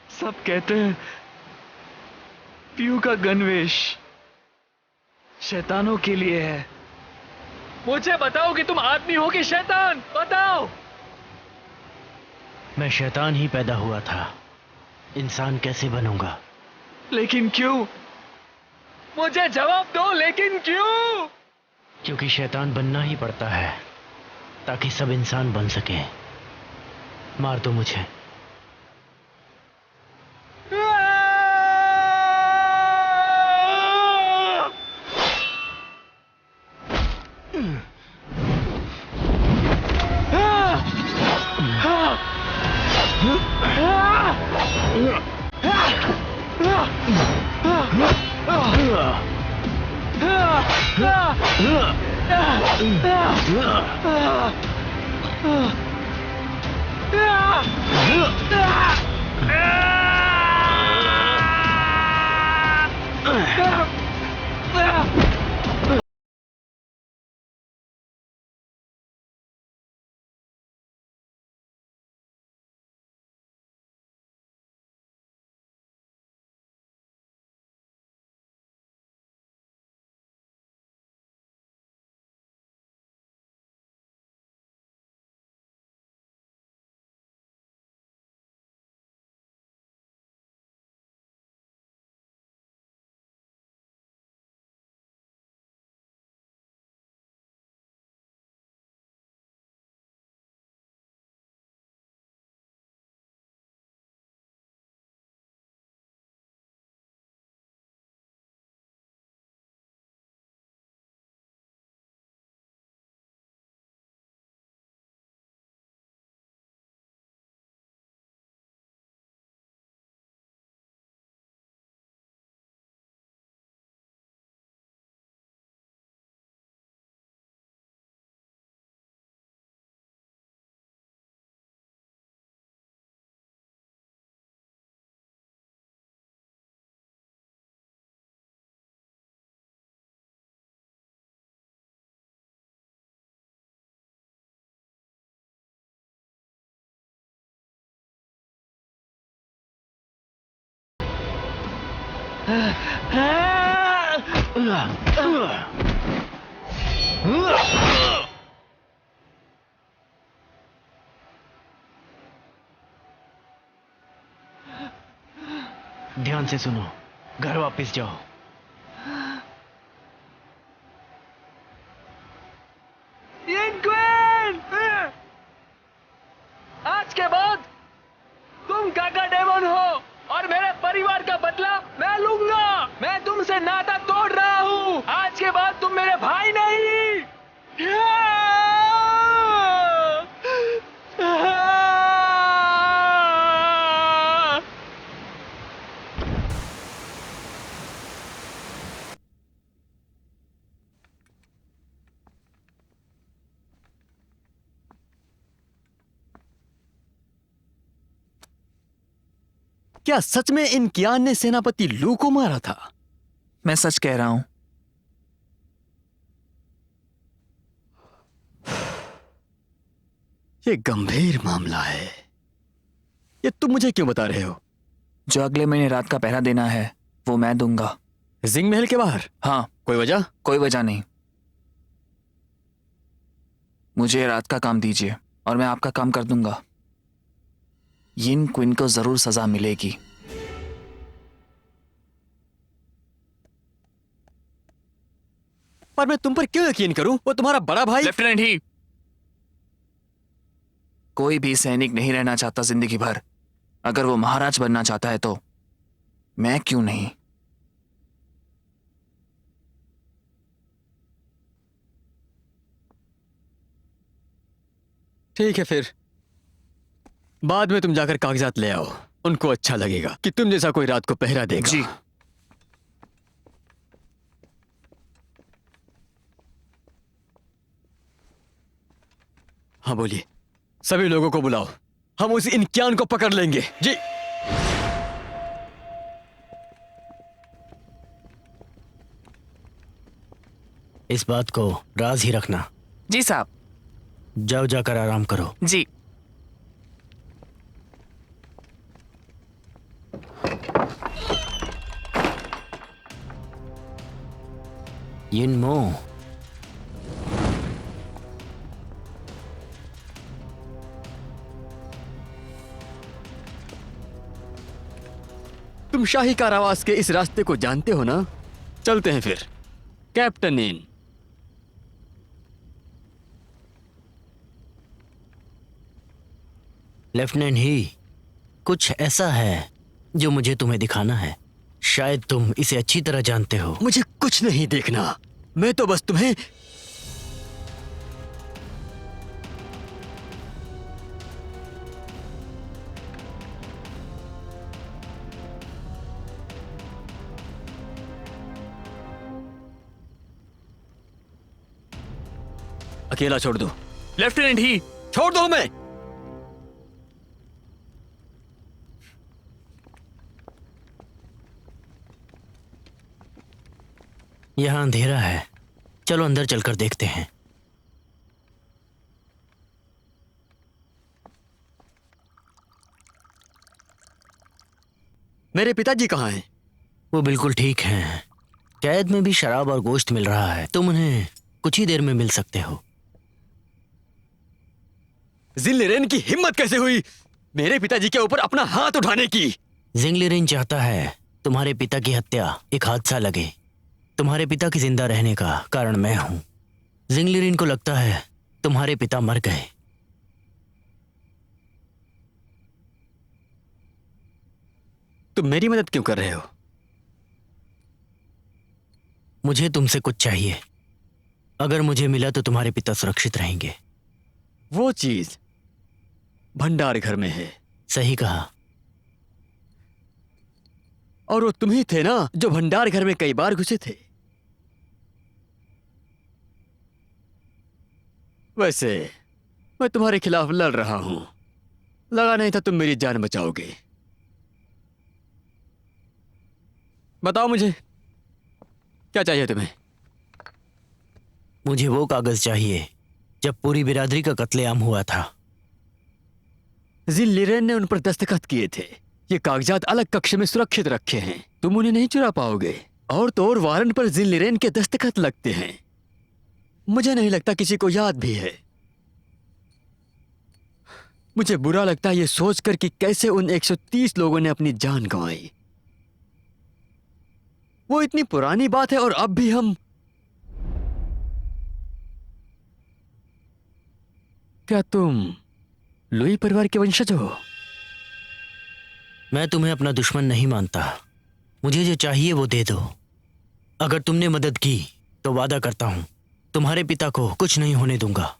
सब कहते हैं पीयू का गणवेश शैतानों के लिए है। मुझे बताओ कि तुम आदमी हो कि शैतान, बताओ। मैं शैतान ही पैदा हुआ था, इंसान कैसे बनूंगा? लेकिन क्यों? मुझे जवाब दो, लेकिन क्यों? क्योंकि शैतान बनना ही पड़ता है ताकि सब इंसान बन सके। मार दो मुझे। ध्यान से सुनो, घर वापस जाओ। आज के बाद तुम काका डेमन हो और मेरे परिवार का बदला मैं लूंगा। मैं तुमसे नाता तोड़ रहा हूँ। आज के बाद तुम मेरे भाई नहीं। क्या सच में इन कियान ने सेनापति लू को मारा था? मैं सच कह रहा हूं। ये गंभीर मामला है। ये तुम मुझे क्यों बता रहे हो? जो अगले महीने रात का पहरा देना है वो मैं दूंगा। जिंग महल के बाहर? हाँ, कोई वजह? कोई वजह नहीं। मुझे रात का काम दीजिए और मैं आपका काम कर दूंगा। यिन क्विन को जरूर सजा मिलेगी। पर मैं तुम पर क्यों यकीन करूं? वो तुम्हारा बड़ा भाई। लेफ्टिनेंट ही, कोई भी सैनिक नहीं रहना चाहता जिंदगी भर। अगर वो महाराज बनना चाहता है तो मैं क्यों नहीं? ठीक है, फिर बाद में तुम जाकर कागजात ले आओ। उनको अच्छा लगेगा कि तुम जैसा कोई रात को पहरा देगा। जी। हाँ बोलिए। सभी लोगों को बुलाओ, हम उस इनकियान को पकड़ लेंगे। जी। इस बात को राज ही रखना। जी साहब। जाओ, जाकर आराम करो। जी। यिनमो, तुम शाही कारावास के इस रास्ते को जानते हो ना? चलते हैं फिर। Captain in. लेफ्टिनेंट ही, कुछ ऐसा है जो मुझे तुम्हें दिखाना है। शायद तुम इसे अच्छी तरह जानते हो। मुझे कुछ नहीं देखना, मैं तो बस तुम्हें अकेला छोड़ दो। लेफ्टिनेंट ही, छोड़ दो मैं। यहाँ अंधेरा है, चलो अंदर चलकर देखते हैं। मेरे पिताजी कहाँ हैं? वो बिल्कुल ठीक हैं। कैद में भी शराब और गोश्त मिल रहा है। तुम उन्हें कुछ ही देर में मिल सकते हो। जिनलिरेन की हिम्मत कैसे हुई मेरे पिताजी के ऊपर अपना हाथ उठाने की? जिंगलिरिन चाहता है तुम्हारे पिता की हत्या एक हादसा लगे। तुम्हारे पिता के जिंदा रहने का कारण मैं हूं। जिंगलिरिन को लगता है तुम्हारे पिता मर गए। तुम मेरी मदद क्यों कर रहे हो? मुझे तुमसे कुछ चाहिए। अगर मुझे मिला तो तुम्हारे पिता सुरक्षित रहेंगे। वो चीज भंडार घर में है। सही कहा। और वो तुम ही थे ना जो भंडार घर में कई बार घुसे थे। वैसे मैं तुम्हारे खिलाफ लड़ रहा हूं। लगा नहीं था तुम मेरी जान बचाओगे। बताओ मुझे क्या चाहिए तुम्हें? मुझे वो कागज चाहिए जब पूरी बिरादरी का कत्लेआम हुआ था। जिनलिरेन ने उन पर दस्तखत किए थे। ये कागजात अलग कक्ष में सुरक्षित रखे हैं, तुम उन्हें नहीं चुरा पाओगे। और तो और वारंट पर जिनलिरेन के दस्तखत लगते हैं। मुझे नहीं लगता किसी को याद भी है। मुझे बुरा लगता है ये सोचकर कि कैसे उन 130 लोगों ने अपनी जान गंवाई। वो इतनी पुरानी बात है और अब भी हम। क्या तुम लुई परिवार के वंशज हो? मैं तुम्हें अपना दुश्मन नहीं मानता। मुझे जो चाहिए वो दे दो। अगर तुमने मदद की तो वादा करता हूं तुम्हारे पिता को कुछ नहीं होने दूंगा।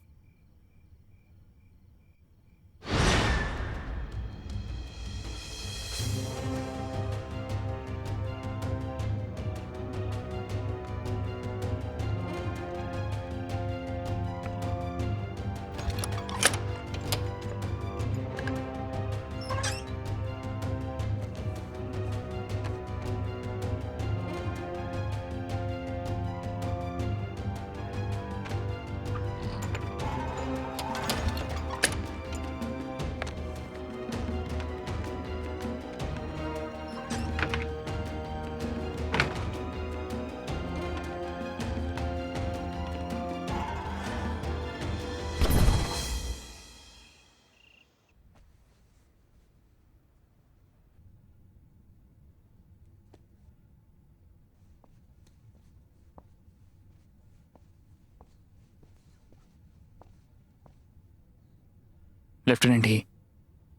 लेफ्टिनेंट ही,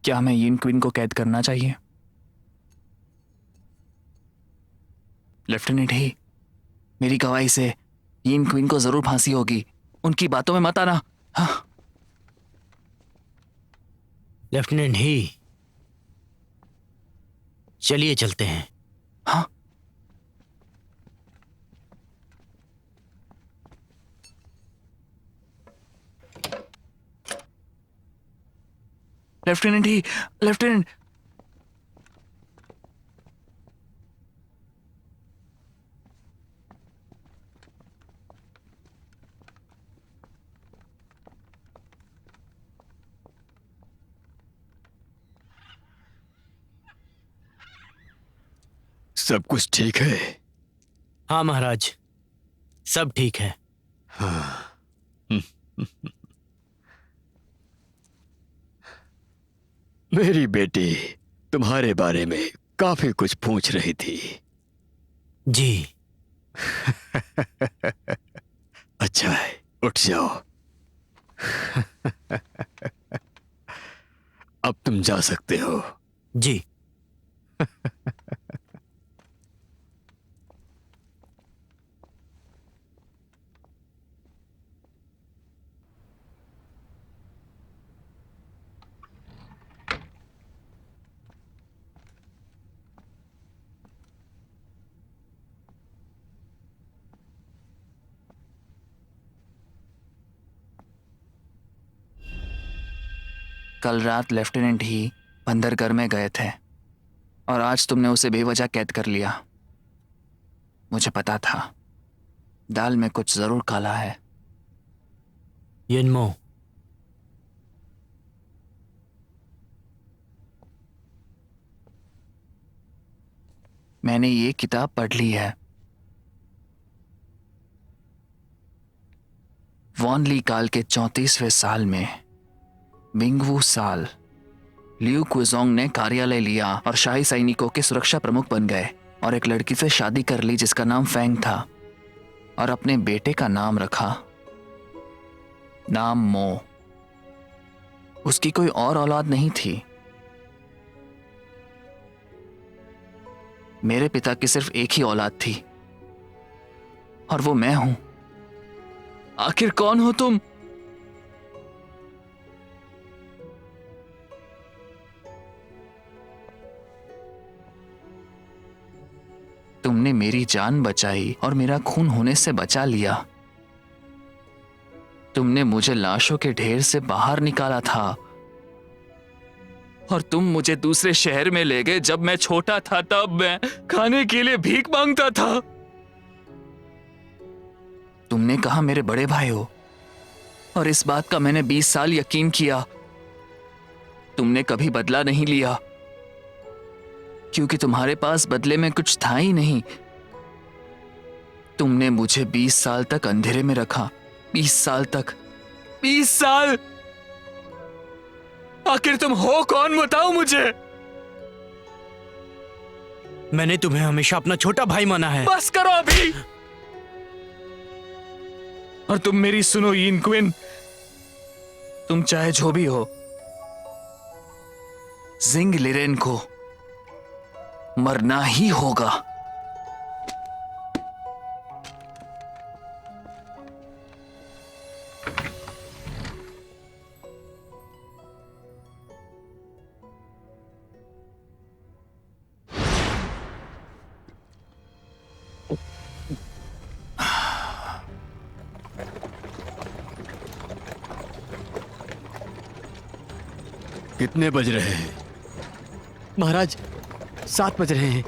क्या हमें यिन क्विन को कैद करना चाहिए? लेफ्टिनेंट ही, मेरी गवाही से यिन क्विन को जरूर फांसी होगी। उनकी बातों में मत आना। हाँ। लेफ्टिनेंट ही, चलिए चलते हैं। हाँ। लेफ्टिनेंट ही, लेफ्टिनेंट। सब कुछ ठीक है? हाँ महाराज, सब ठीक है। मेरी बेटी तुम्हारे बारे में काफी कुछ पूछ रही थी। जी। अच्छा है, उठ जाओ। अब तुम जा सकते हो। जी। कल रात लेफ्टिनेंट ही बंदरगढ़ में गए थे और आज तुमने उसे बेवजह कैद कर लिया। मुझे पता था दाल में कुछ जरूर काला है। यिनमो, मैंने ये किताब पढ़ ली है। वॉन ली काल के 34वें साल में बिंगवू साल लियू क्विजोंग ने कार्यालय लिया और शाही सैनिकों के सुरक्षा प्रमुख बन गए और एक लड़की से शादी कर ली जिसका नाम फेंग था और अपने बेटे का नाम रखा नाम मो। उसकी कोई और औलाद नहीं थी। मेरे पिता की सिर्फ एक ही औलाद थी और वो मैं हूं। आखिर कौन हो तुम? तुमने मेरी जान बचाई और मेरा खून होने से बचा लिया। तुमने मुझे लाशों के ढेर से बाहर निकाला था और तुम मुझे दूसरे शहर में ले गए। जब मैं छोटा था तब मैं खाने के लिए भीख मांगता था। तुमने कहा मेरे बड़े भाई हो और इस बात का मैंने 20 साल यकीन किया। तुमने कभी बदला नहीं लिया क्योंकि तुम्हारे पास बदले में कुछ था ही नहीं। तुमने मुझे 20 साल तक अंधेरे में रखा। 20 साल तक। 20 साल! आखिर तुम हो कौन, बताओ मुझे। मैंने तुम्हें हमेशा अपना छोटा भाई माना है। बस करो अभी। और तुम मेरी सुनो यिन क्विन, तुम चाहे जो भी हो, जिंग लिरेन को मरना ही होगा। कितने बज रहे हैं? महाराज 7 बज रहे हैं।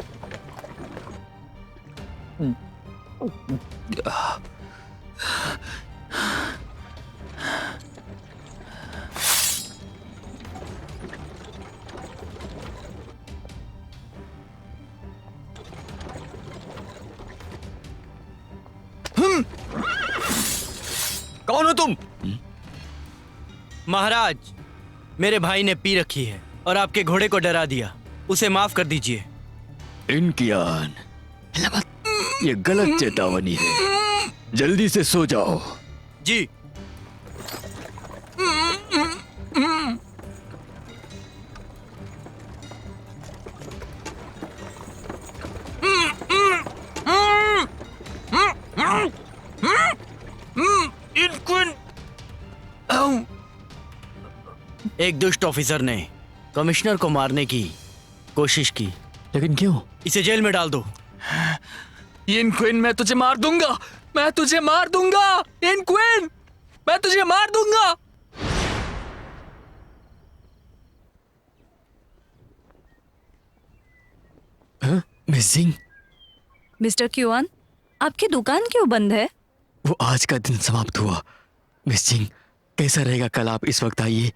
कौन हो तुम? महाराज, मेरे भाई ने पी रखी है और आपके घोड़े को डरा दिया। उसे माफ कर दीजिए। इनकी आन, ये गलत चेतावनी है। जल्दी से सो जाओ। जी। एक दुष्ट ऑफिसर ने कमिश्नर को मारने की कोशिश की। लेकिन क्यों? इसे जेल में डाल दो। इन क्विन, मैं तुझे मार दूंगा, मैं तुझे मार दूंगा। इन क्विन, मैं तुझे मार दूंगा। मिस सिंह, मिस्टर क्यूआन, आपकी दुकान क्यों बंद है? वो आज का दिन समाप्त हुआ। मिस सिंह, कैसा रहेगा कल आप इस वक्त आइए,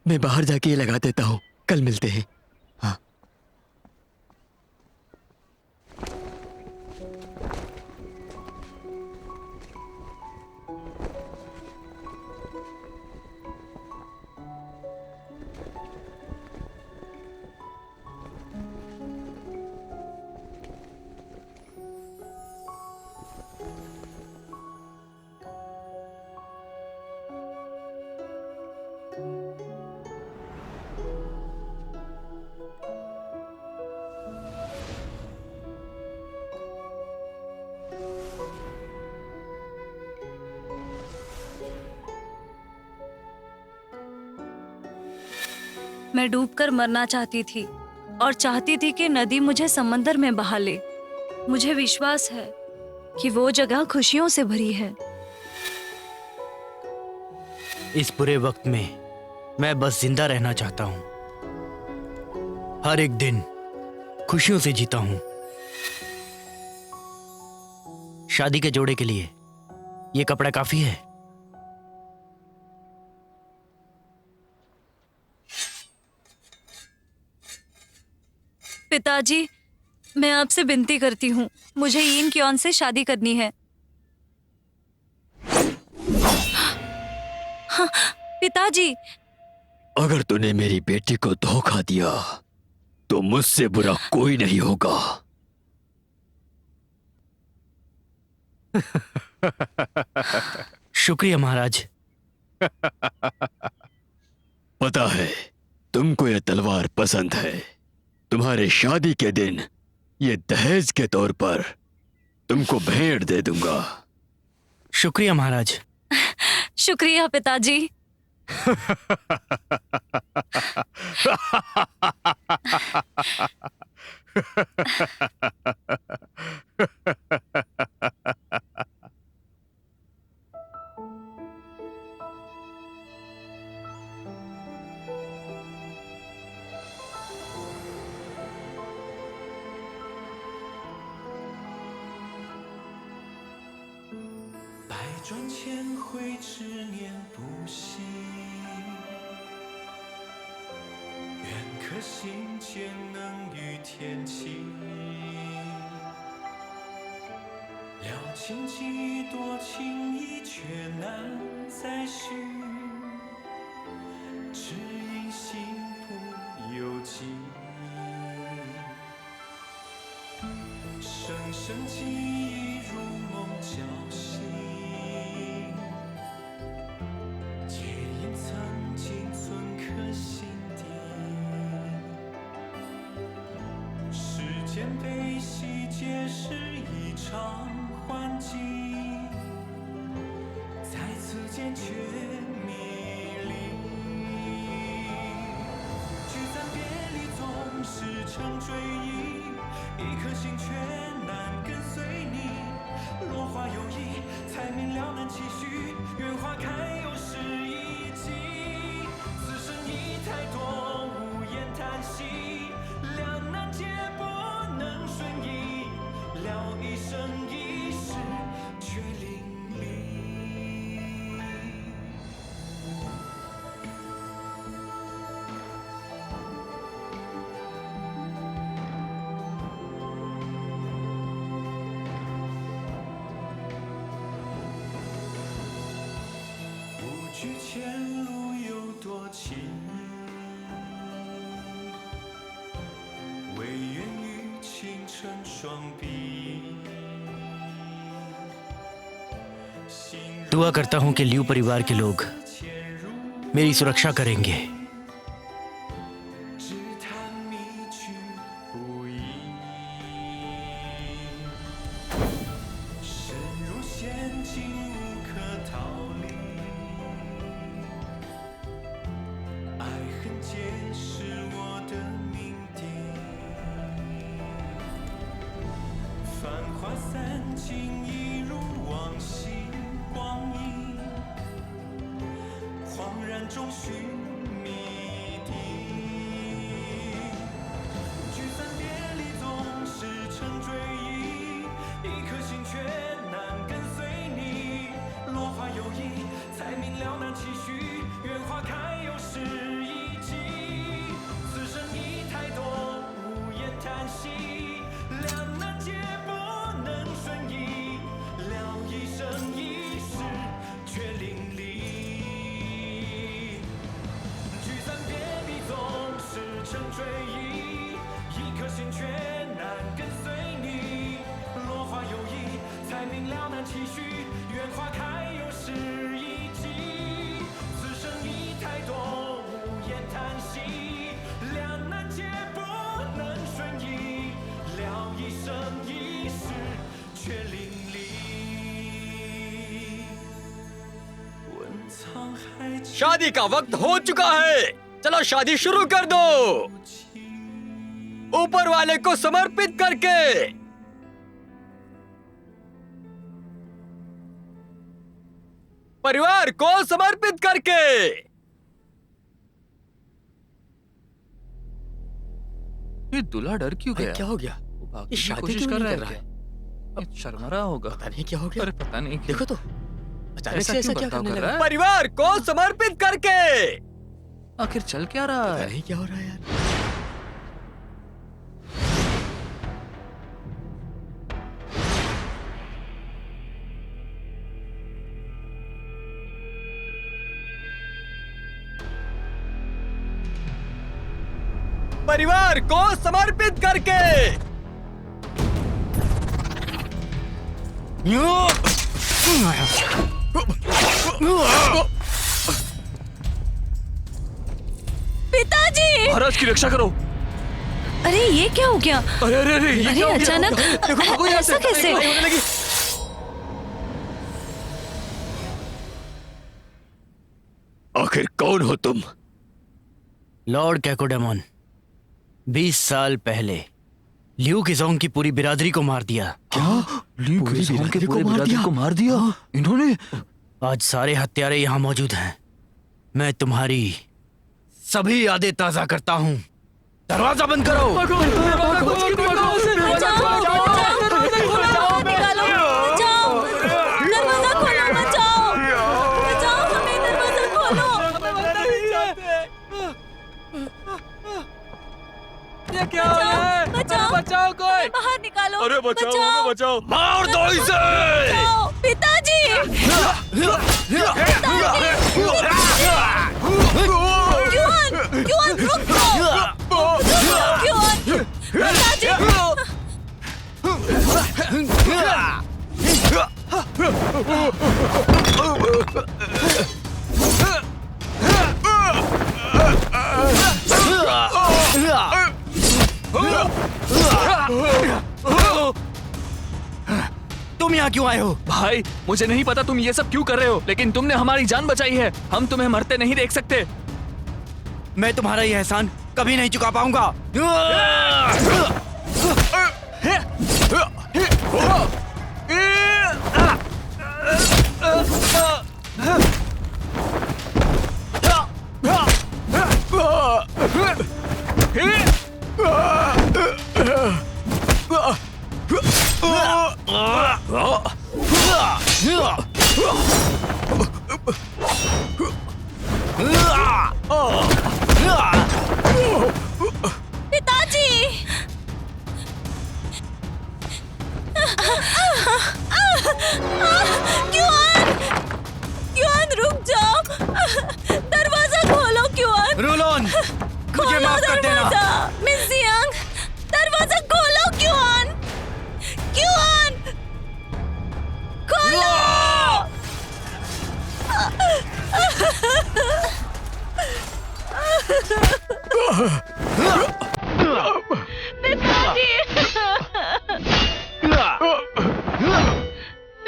मैं बाहर जाके ये लगा देता हूँ, कल मिलते हैं। हाँ। मैं डूबकर मरना चाहती थी और चाहती थी कि नदी मुझे समंदर में बहा ले। मुझे विश्वास है कि वो जगह खुशियों से भरी है। इस बुरे वक्त में मैं बस जिंदा रहना चाहता हूँ। हर एक दिन खुशियों से जीता हूँ। शादी के जोड़े के लिए ये कपड़ा काफी है। पिताजी, मैं आपसे विनती करती हूँ, मुझे यीन क्योन से शादी करनी है। हाँ, पिताजी। अगर तूने मेरी बेटी को धोखा दिया तो मुझसे बुरा कोई नहीं होगा। शुक्रिया महाराज। पता है तुमको यह तलवार पसंद है। तुम्हारे शादी के दिन ये दहेज के तौर पर तुमको भेंट दे दूंगा। शुक्रिया महाराज। शुक्रिया पिताजी। दुआ करता हूं कि लियू परिवार के लोग मेरी सुरक्षा करेंगे। शादी का वक्त हो चुका है, चलो शादी शुरू कर दो, ऊपर वाले को समर्पित करके। परिवार को समर्पित करके। ये दूल्हा डर क्यों गया? क्या हो गया? वो भागने ये की शादी कोशिश क्यों कर नहीं रहा कर है रहा क्या? अब शर्मा रहा होगा। पता नहीं क्या हो गया। अरे पता नहीं क्यों। देखो तो अचानक ऐसा से ऐसा क्यों क्या बर्ताव करने कर लगा? रहा है? परिवार को समर्पित करके। आखिर चल क्या रहा पता है? नहीं क्या हो रहा है यार। परिवार को समर्पित करके। पिताजी! महाराज की रक्षा करो। अरे ये क्या हो गया? अरे अरे अरे ये अरे क्या हो गया? अचानक देखो, देखो, यहाँ से ऐसा कैसे? लड़ाई होने लगी। आखिर कौन हो तुम? लॉर्ड कैकोडेमॉन 20 साल पहले लियू किजोंग की पूरी बिरादरी को मार दिया। पूरी बिरादरी को मार दिया? को मार दिया इन्होंने। आज सारे हत्यारे यहाँ मौजूद हैं। मैं तुम्हारी सभी यादें ताजा करता हूँ। दरवाजा बंद करो। बचाओ! बचाओ! निकालो! बचाओ! दरवाजा खोलो! बचाओ! बचाओ हमें! दरवाजा खोलो! ये क्या हो रहा है? बचाओ! बचाओ कोई। बाहर निकालो! अरे बचाओ, बचाओ! बचाओ। मार दो इसे। बचाओ! पिताजी! क्यों रुक जाओ! क्यों पिताजी! तुम यहाँ क्यों आए हो? भाई मुझे नहीं पता तुम ये सब क्यों कर रहे हो, लेकिन तुमने हमारी जान बचाई है। हम तुम्हें मरते नहीं देख सकते। मैं तुम्हारा यह एहसान कभी नहीं चुका पाऊंगा। पिताजी! क्यों रुक जाओ! दरवाजा खोलो! क्यों रूलोन, मुझे माफ कर देना। मिस जियांग, दरवाजा खोलो! क्यों खोलो! पिताजी!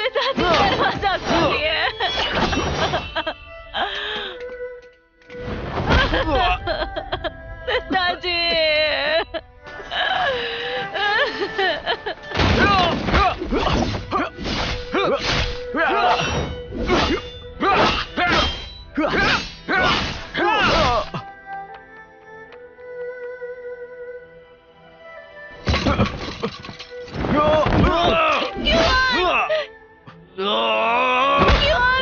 पिताजी दरवाजा खोलिए! पिताजी! क्यों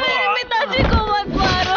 मेरे पिताजी को मत मारो।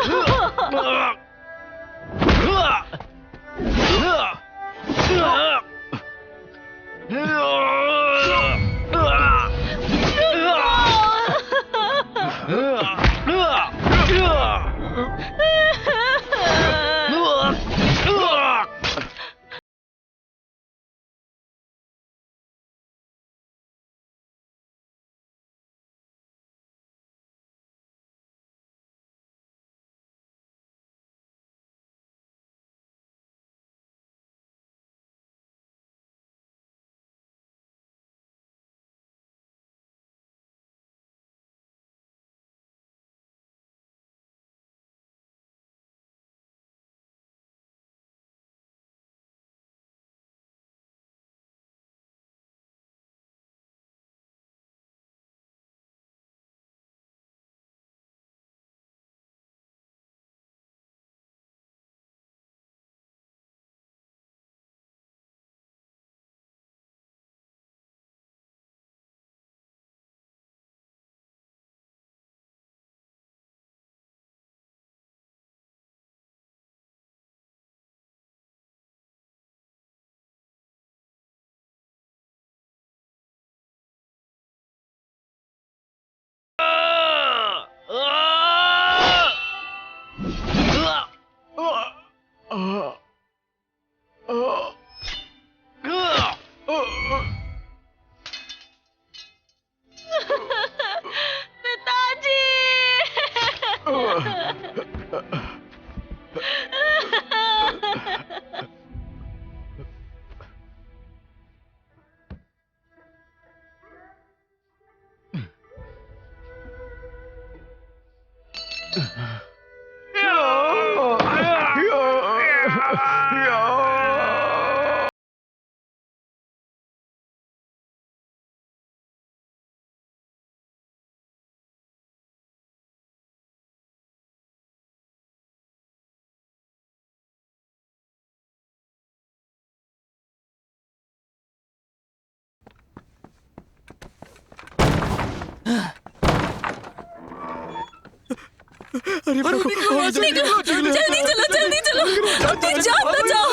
जल्दी चलो जल्दी चलो, अपनी जान बचाओ।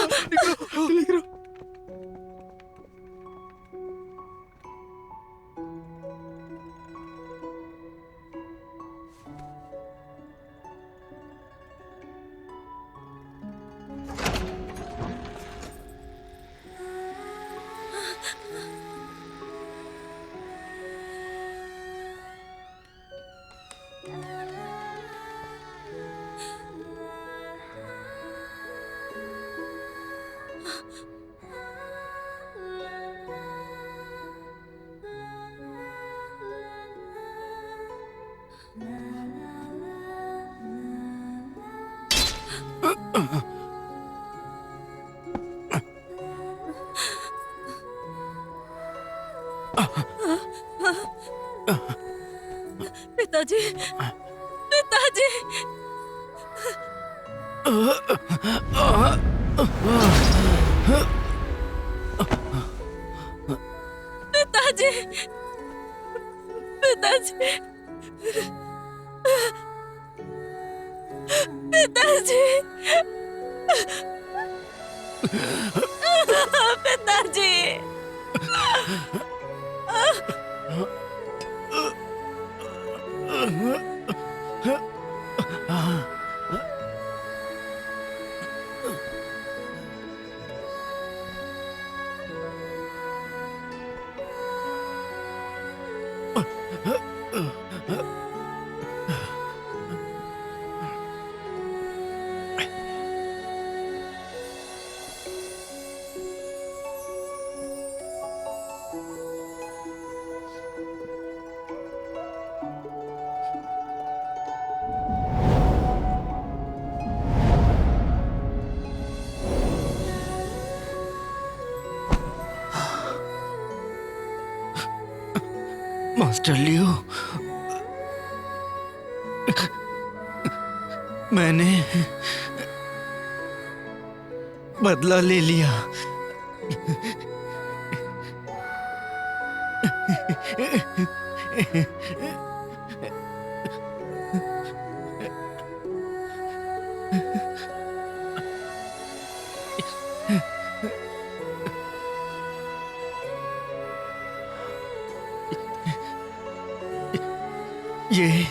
पिताजी, पिताजी, पिताजी, पिताजी, पिताजी, पिताजी। मास्टर लियो, मैंने बदला ले लिया। ये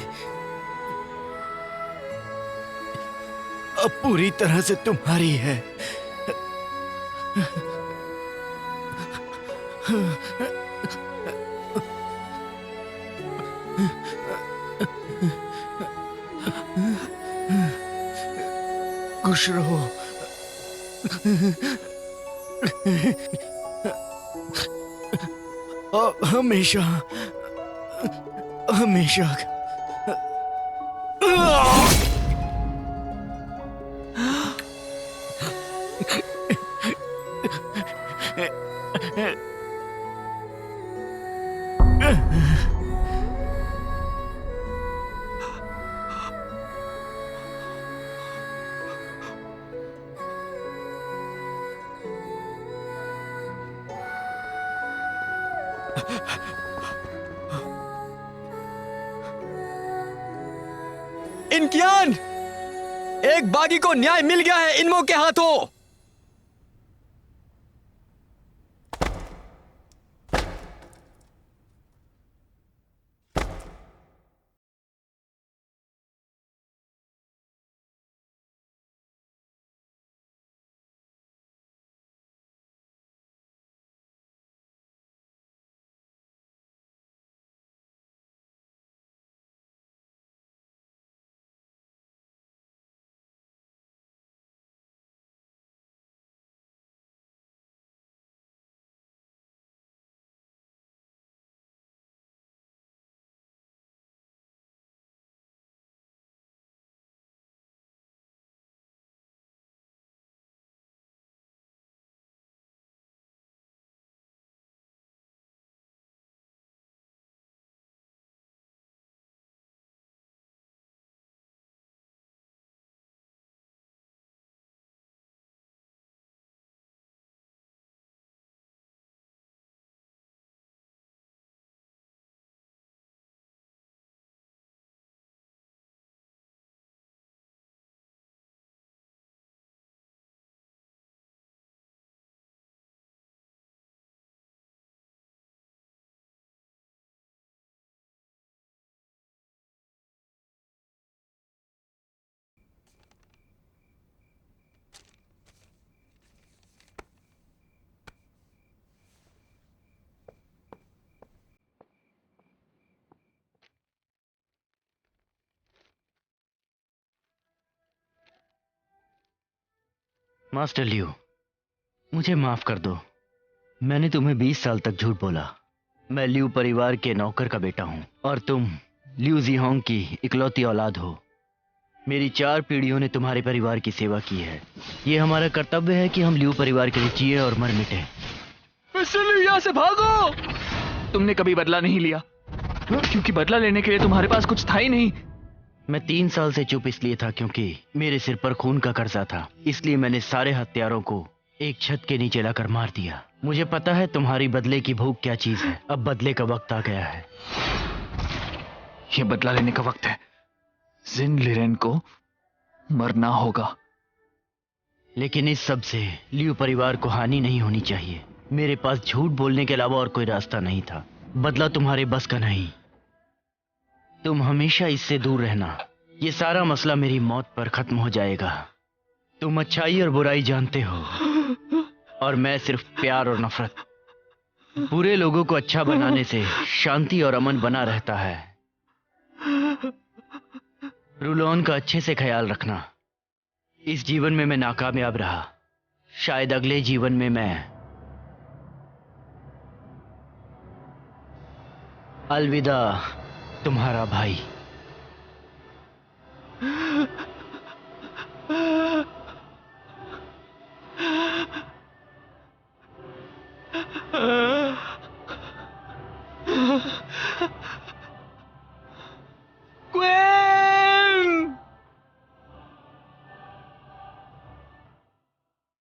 अब पूरी तरह से तुम्हारी है। खुश रहो। हमेशा हमेशा। इनकियान, एक बागी को न्याय मिल गया है इनमो के हाथों। मास्टर लियो, मुझे माफ कर दो। मैंने तुम्हें 20 साल तक झूठ बोला। मैं लियू परिवार के नौकर का बेटा हूं और तुम लियू जीहोंग की इकलौती औलाद हो। मेरी 4 पीढ़ियों ने तुम्हारे परिवार की सेवा की है। ये हमारा कर्तव्य है कि हम लियू परिवार के लिए जिए और मर मिटे। मिस्टर लियू, यहाँ से भागो। तुमने कभी बदला नहीं लिया, क्योंकि बदला लेने के लिए तुम्हारे पास कुछ था ही नहीं। मैं 3 साल से चुप इसलिए था क्योंकि मेरे सिर पर खून का कर्जा था। इसलिए मैंने सारे हत्यारों को एक छत के नीचे लाकर मार दिया। मुझे पता है तुम्हारी बदले की भूख क्या चीज है। अब बदले का वक्त आ गया है। ये बदला लेने का वक्त है। जिन लिरेन को मरना होगा। लेकिन इस सब से लियू परिवार को हानि नहीं होनी चाहिए। मेरे पास झूठ बोलने के अलावा और कोई रास्ता नहीं था। बदला तुम्हारे बस का नहीं। तुम हमेशा इससे दूर रहना। ये सारा मसला मेरी मौत पर खत्म हो जाएगा। तुम अच्छाई और बुराई जानते हो और मैं सिर्फ प्यार और नफरत। बुरे लोगों को अच्छा बनाने से शांति और अमन बना रहता है। रूलोन का अच्छे से ख्याल रखना। इस जीवन में मैं नाकामयाब रहा, शायद अगले जीवन में मैं। अलविदा तुम्हारा भाई।